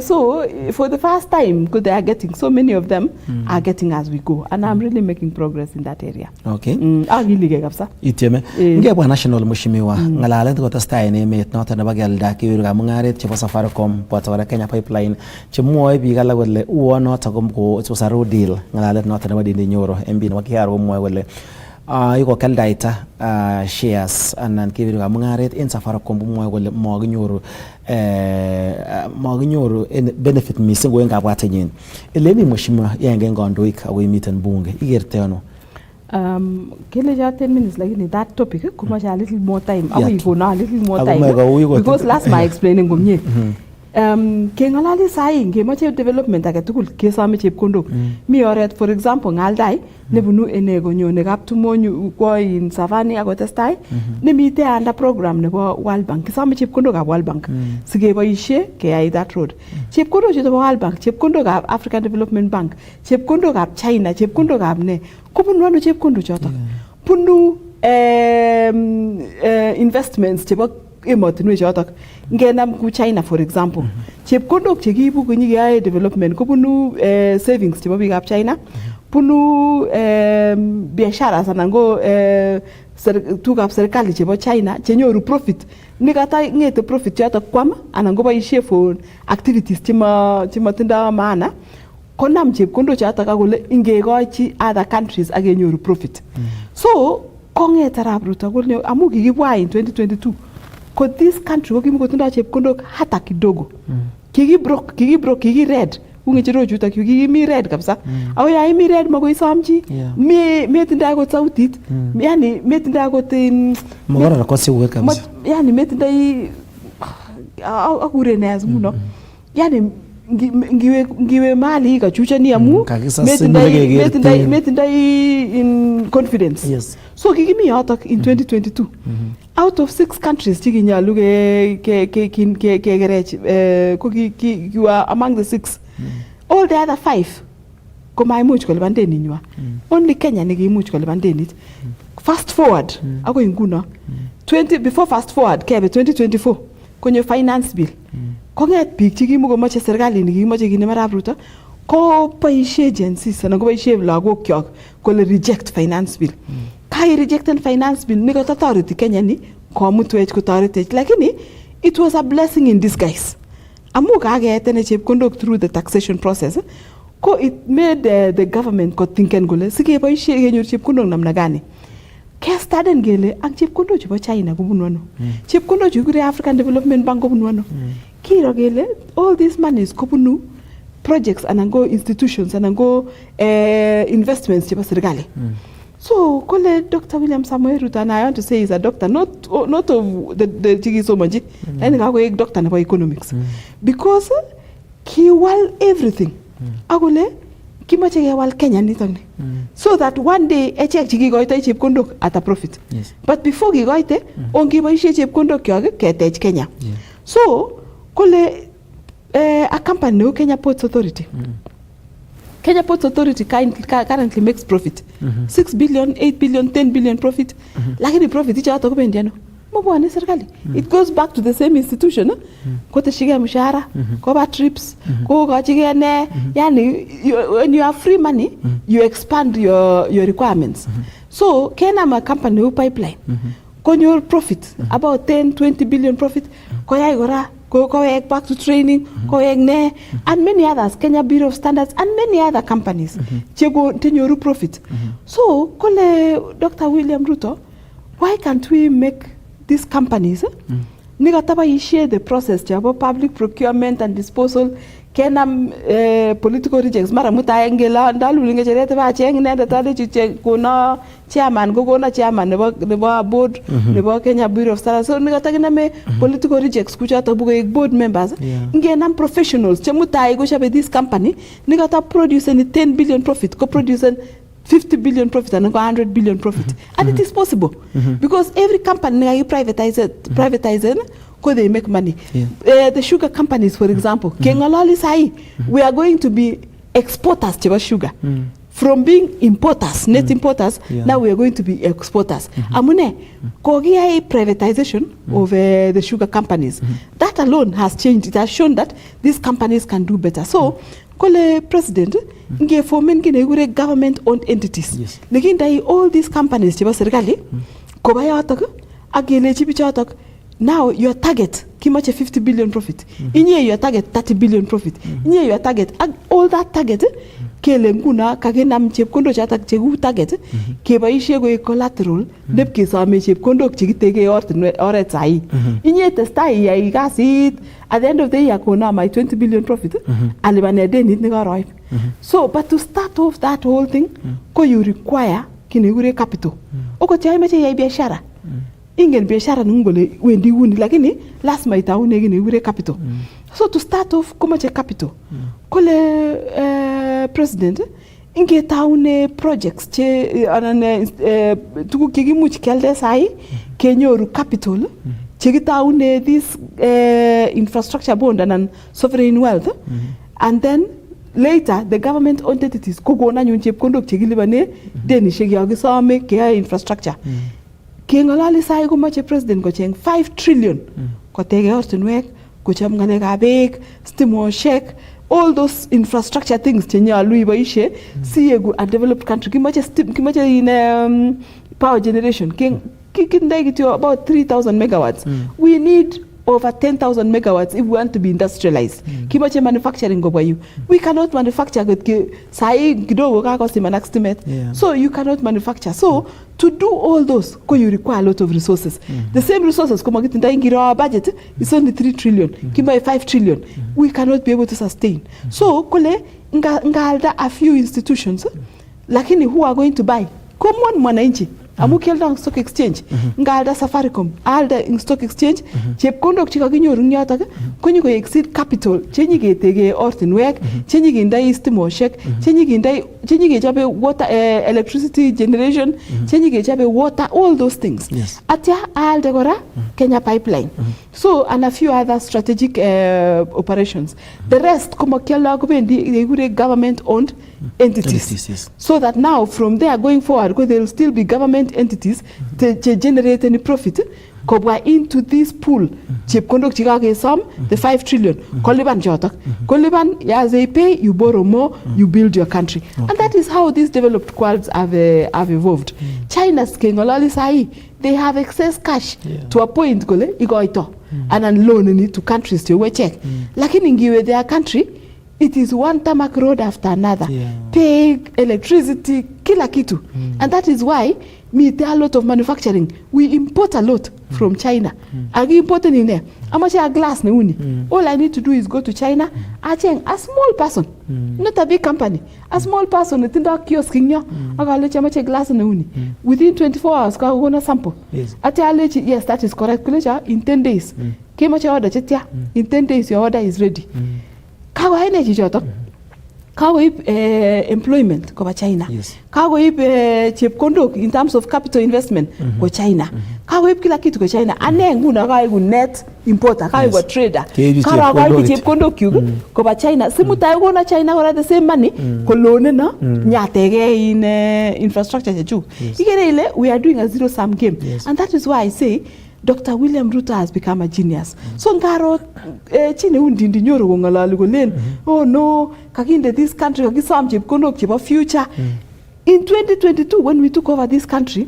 So for the first time because they are getting so many of them are getting as we go and I'm really making progress in that area. Okay. Agilige kapsa. Iteme. Ngebwa national mheshimiwa ngalalet ko tastai ne met noto nebo gelda kiwirga mungaret chebo Safaricom boto Kenya pipeline chemwoe biik alak kole uo noto ko saro deal ngalalet noto nebo dindi nyoro MB nebo KR komwoe kole yuko keldaita shares anan kiwirga mungaret en Safaricom komwoe kole maginyoru benefit mising ko en kabwatenyin. Eleni mheshimiwa yenge ngandoik ako imiten bunge igerte ano? Kile ja 10 minutes lakini that topic kumacha a little more time awu ikona a little more time because last my explaining komye kengalali sai ngemache development age tugul kesame chepkondok mi oret for example ngaldai nebunu enego nyone kaptumonyu ko in Savani akotestai nemite under program nebo World Bank kesame chepkondok ab World Bank sikeboishe keyai that road chepkondok chebo World Bank chepkondok ab African Development Bank chepkondok ab China chepkondok ab ne kubunu ano chepkondok chotok bunu investments chebo emotinwek chotok ngenam ku China for example chepkondok chekiibu konyigeyae development kubunu savings chebo biikab China bunu biashara anan ko tukab serikali chebo China chenyoru profit nikata ngete profit chotok kwam anan ko boisie for activities chematinda maana konam chepkondok chotok akole ingegochi other countries agenyoru profit so kongeta Ruto kole amu kikibwa in 2022 ko this country ko kimukotunda chepkondok hata kidogo kiki red ungechero chuta kiki red kabisa au ya imi red magoi samchi metinda ko sautit yani metinda ko tin magora ko siwet kabisa yani metinda akure nez muno yani ngiwe mali kachuchani amu metinda in confidence so kikimi yotok in 2022 out of 6 countries chikinyalu gerech you are among the 6 all the other 5 komaimuch kolipan deninywa only Kenya nekiimuch kolipan denit fast forward ako inguno 20 before fast forward kebe 2024 konyo finance bill konget biik chikimukomoche serikali nikimoche kinem arap Ruto ko boisie agencies anan ko boisie lagok kyok kole reject finance bill kai rejected finance bill nikata authority Kenya ni komutwech kotoretech lakini it was a blessing in disguise amu kageetene chepkondok through the taxation process ko it made the government ko thinken kole sikeboisie kenyor chepkondok namna gani kestaden gele ak chepkondok chebo China kobunu ano chepkondok chu kure African Development Bank kobunu ano kiro gele all these monies kobunu projects and go institutions and go investments chebo serikali. So kole Dr. William Samoei Ruto, and I want to say he's a doctor, not of the chigisomaji, and kagoek doctor nebo economics, because kiwal everything. Agole kimache kewal Kenya nitoni, so that one day echek chikikoitoi chepkondok at a profit. Yes. But before kikoite, ongiboishe chepkondok kyok ketech Kenya. So kole a company neu Kenya Ports Authority. Kenya Ports Authority currently makes profit. 6 billion, 8 billion, 10 billion profit. Lakini profit icha watu kupendi ano. Mabwane serikali. It goes back to the same institution. Kote shige mshahara, koba trips, ko chige ne. Yani when you have free money, you expand your requirements. So Kenya ma company who pipeline. Konyor profit about 10, 20 billion profit. Koya igora. Go back to training, and many others, Kenya Bureau of Standards, and many other companies. Chego tenyoru profit. So, kole Dr. William Ruto, why can't we make these companies? Nigataba share the process about public procurement and disposal. Kena political rejects. Mara muta engela ndalu lingecherete ba cheng nenda tade chiche kuna chairman gogona chairman nebo board nebo Kenya Bureau of Standards. So nigatagina me political rejects kucha tabugo board members. Nge nam professionals chemuta ego shabe this company nigata produce any 10 billion profit ko produce 50 billion profit and 100 billion profit. And it is possible because every company privatize because they make money. The sugar companies, for example, we are going to be exporters of sugar. From being importers, net importers, now we are going to be exporters. Amune, kogia privatization of the sugar companies. That alone has changed. It has shown that these companies can do better. So, kole president, nge fomen gine government-owned entities. Lekin all these companies, chiba serikali, kobaya atak, agile chibicha atak. Now your target, kimache 50 billion profit. Inye your target 30 billion profit. Inye your target, all that target, kele nguna kagenam chepkondo chatak chegu target, kebaishe go collateral, dep kesame chepkondo chigitege oret sai. Inye testai ya igasit, at the end of the year kona my 20 billion profit, alibane denit nega ripe. So, but to start off that whole thing, ko you require kinegure capital. Oko chai meche ya biashara. Ingen biashara ngole wendi wuni lakini lazima itaune gine ure capital. So to start off kumache capital. Kole president inge taune projects che anane tuku kigimuch kelde sai kenyoru capital che gitaune this infrastructure bond and sovereign wealth and then later the government owned entities kogona nyun chepkondok chegilibane denishek yagisame ke infrastructure. Kengolali sai komache president kocheng 5 trillion kotege ortinwek kocham ngalekab beek stimoshek all those infrastructure things chenyalu iboishe siegu a developed country kimache in power generation kindai kityo about 3000 megawatts. We need over 10,000 megawatts if we want to be industrialized. Kimache manufacturing go you. We cannot manufacture sai kidogo kakosi estimate. So you cannot manufacture. So to do all those, you require a lot of resources. The same resources, our budget is only 3 trillion, 5 trillion. We cannot be able to sustain. So, ngalda a few institutions, lakini who are going to buy? Common mwananchi. Amukelda stock exchange. Ngalda Safaricom, Aldai stock exchange. Chepkondo chikaginyoru nyataka, konyo exceed capital. Chenyi getege ortinwek, chenyi gendai stimoshek, chenyi gechabe water, electricity generation, chenyi gechabe water, all those things. Atia Aldai gora Kenya pipeline. So and a few other strategic operations. The rest kumakelda kubendi government-owned entities. So that now from there going forward, because there will still be government entities to generate any profit, kobwa into this pool. Chepkondok chikake sum the 5 trillion. Koliban jotak. Koliban as they pay, you borrow more, you build your country. And that is how these developed worlds have evolved. China's kengolali sai, they have excess cash to a point gole igoito and then loan it to countries to we check. Lakini ngiwe their country, it is one tarmac road after another. Pay, electricity, kila kitu. And that is why meet a lot of manufacturing. We import a lot from China. Agi imported in there. Amache a glass ne uni. All I need to do is go to China. Acheng a small person, not a big company. A small person itindo kiosk nyo. Agalechi amache glass ne uni. Within 24 hours ka gona sample. Ati alechi yes that is correct. Kulecha in 10 days. Kemache order chetia. In 10 days your order is ready. Kago energy joto. Kagoib employment kwa China. Kagoib chepkondok in terms of capital investment kwa China. Kagoib kila kitu kwa China. Ane nguna kaigu net importer, kaigu trader. Kaigu chepkondok yugu kwa China. Simu tayo na China kwa the same money kolone na nyatege in infrastructure chechu. Ikere ile we are doing a zero sum game. And that is why I say Dr. William Ruto has become a genius. So ngaro chine undindi nyoro ngalali golen. Oh no, kakinde this country kakisam chepkondok chebo future. In 2022 when we took over this country,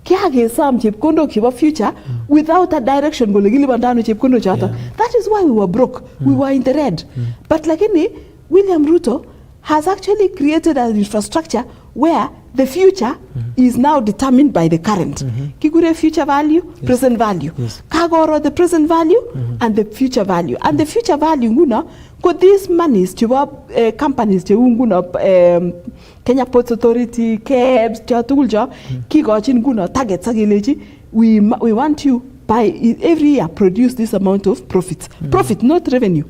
kiage sam chepkondok chebo future without a direction gole gilibandano chepkondok chato. That is why we were broke. We were in the red. But lakini William Ruto has actually created an infrastructure where the future is now determined by the current. Kigure future value, present value. Kagoro the present value and the future value. And the future value nguna ko these monies to companies to nguna Kenya Ports Authority, KASS, tugulja kigochin nguna targets ageleji we want you by every year produce this amount of profit. Profit, not revenue.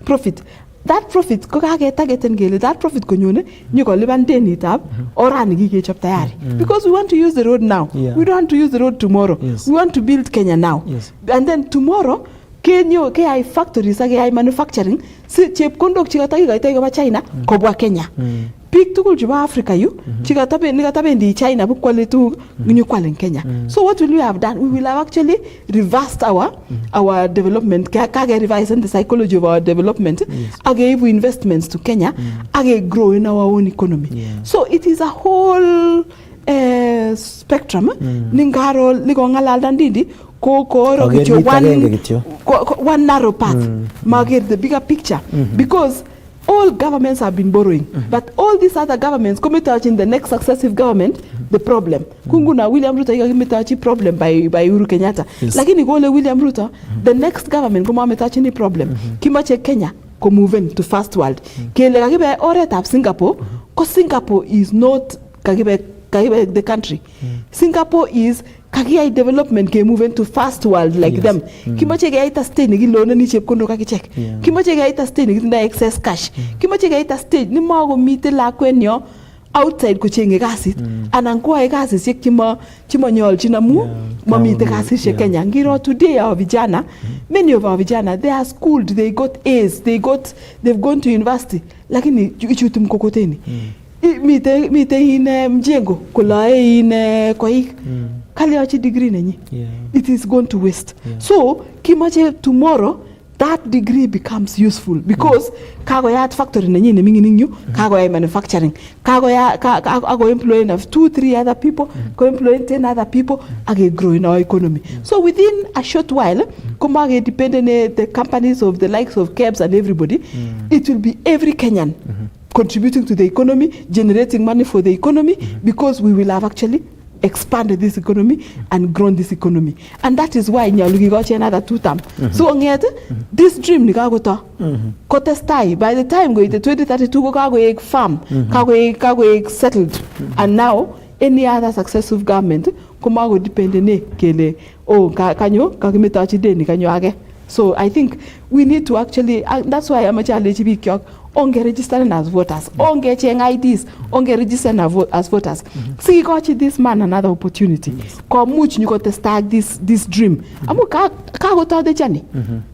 Profit. That profit ko kage targeten gele that profit ko nyone nyiko liban denit ab orani gige chop tayari because we want to use the road now. We don't want to use the road tomorrow. We want to build Kenya now. And then tomorrow Kenya KI factories age manufacturing si chepkondok chikataki gaitai kwa China kobwa Kenya. Big tugul juba Africa you nikatabe ndi China bu kwaletu nyukwalen Kenya. So what will we have done? We will have actually reversed our development. Kage revise the psychology of our development. Age investments to Kenya. Age grow in our own economy. So it is a whole spectrum. Ningaro ligongalal dandindi ko one narrow path. Market the bigger picture because all governments have been borrowing, but all these other governments come in the next successive government the problem. Kunguna William Ruto imetachi problem by Uhuru Kenyatta. Lakini gole William Ruto the next government kuma metachi ni problem. Kimache Kenya ko move to first world. Kele kagibe oret ab Singapore, ko Singapore is not kagibe the country. Singapore is kagia development ke move to first world like them. Kimache ga ita state ni loan ni chepkondo kakicheck. Kimache ga ita state ni excess cash. Kimache ga ita state ni mago mite la kwenyo outside kuchenge gasit anankua gasit yek chima nyol chinamu mamite gasit she Kenya. Ngiro today our vijana, many of our vijana, they are schooled, they got A's, they've gone to university lakini ichutum kokoteni. Mite in mjengo kulae in kwaik kaliachi degree nenyi. It is going to waste. So kimache tomorrow that degree becomes useful because kago ya factory nenyi ne mingi ninyu kago ya manufacturing kago employing of 2-3 other people go employing 10 other people age grow in our economy. So within a short while kuma age dependent the companies of the likes of KASS and everybody, it will be every Kenyan contributing to the economy, generating money for the economy because we will have actually expanded this economy and grown this economy. And that is why Nyalugi got another 2 term. So this dream ni kagota kotestai by the time go 2032 go kago farm kago settled and now any other successive government kuma go depend ne kele kanyo kagimeta chideni kanyo age. So I think we need to actually that's why I'm a challenge big onge register as voters, onge cheng IDs, onge register as voters. See, got this man another opportunity. Come much you got to start this dream. Amu ka go to the journey.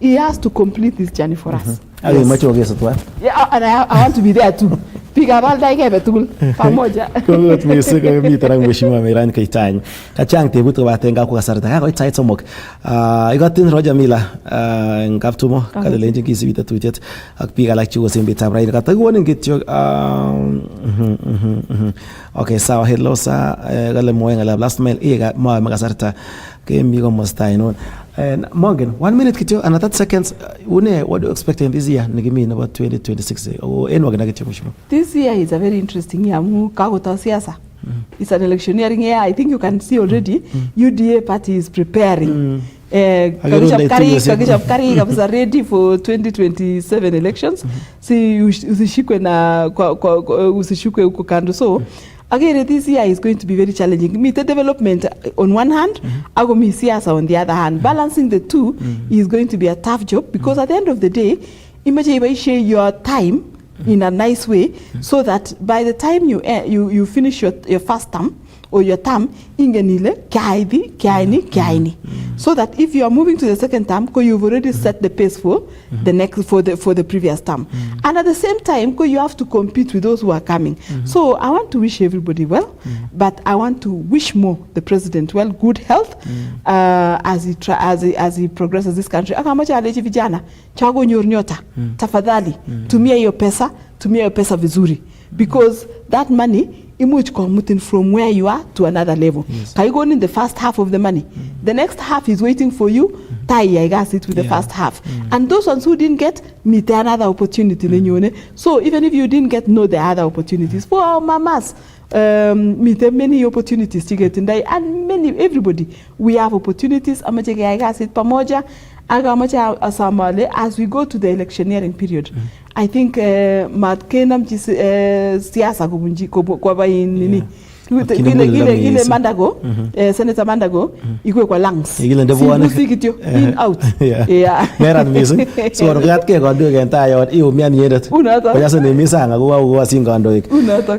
He has to complete this journey for us. Yeah, and I want to be there too. Piga Aldai kebe tugul pamoja. Kot mising mi tarang mheshimiwa Marianne Kitany. Kachang tebut ko batenga ko kasarta ka ko tsait somok. Igatin Roger Mila ngaptumo kadelenje kisibita tutet ak piga like chugo sembe tabrai ka tagwon ngityo okay sawa hello sa gale moyenga la last mail ega ma makasarta ke mi ko mostai non. And Morgan, 1 minute kityo and 30 seconds. What do you expect in this year? Nigimi in about 2026. Or any mheshimiwa. This year is a very interesting year. Mu kago ta siasa. It's an electioneering year. I think you can see already UDA party is preparing. Kakishap kari kabisa ready for 2027 elections. Si usishikwe na usishikwe huko kando. So again, this year is going to be very challenging. Meet the development on one hand, ago mi siasa on the other hand. Balancing the two is going to be a tough job because at the end of the day, imagine you share your time in a nice way so that by the time you finish your first term or your term, ingenile kaini. So that if you are moving to the second term, you've already set the pace for the next for the previous term. And at the same time, you have to compete with those who are coming. So I want to wish everybody well, but I want to wish more the president well, good health as he progresses this country. Akamacha aleji vijana chago nyota tafadhali tumia hiyo pesa vizuri, because that money imuch commuting from where you are to another level. Can you go in the first half of the money? The next half is waiting for you. I guess it with the first half. And those ones who didn't get, meet another opportunity. So even if you didn't get, know the other opportunities. For our mamas, meet many opportunities to get in there. And everybody, we have opportunities. I guess it pamoja. As we go to the electioneering period, I think matkenam siasa kwa baini ile Mandago, Senator Mandago, ikwe kwa lungs. Sikityo in out. Yeah. Meran missing. So rogat ke gondo ke tayo iyo mian yedet. Ko yasa ne misanga ko wa singandoik.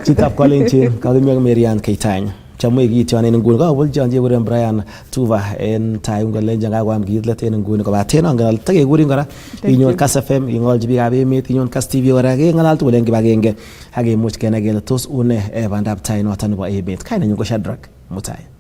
Chitap kolenjin kagimya Marianne Kitany. Chamwe gi tiane ngune ko bol janje guren Brian Tuva en tayum galen janga ko am gi leten ngune ko ba teno ngal tage guri ngara inyon KASS FM ingol jibi gabe met inyon KASS TV ora ge ngal tu len gi bagenge hage much kenagel tos une e PANDAPTAI no tanu ba ebet kaina nyuko Shadrack mutai.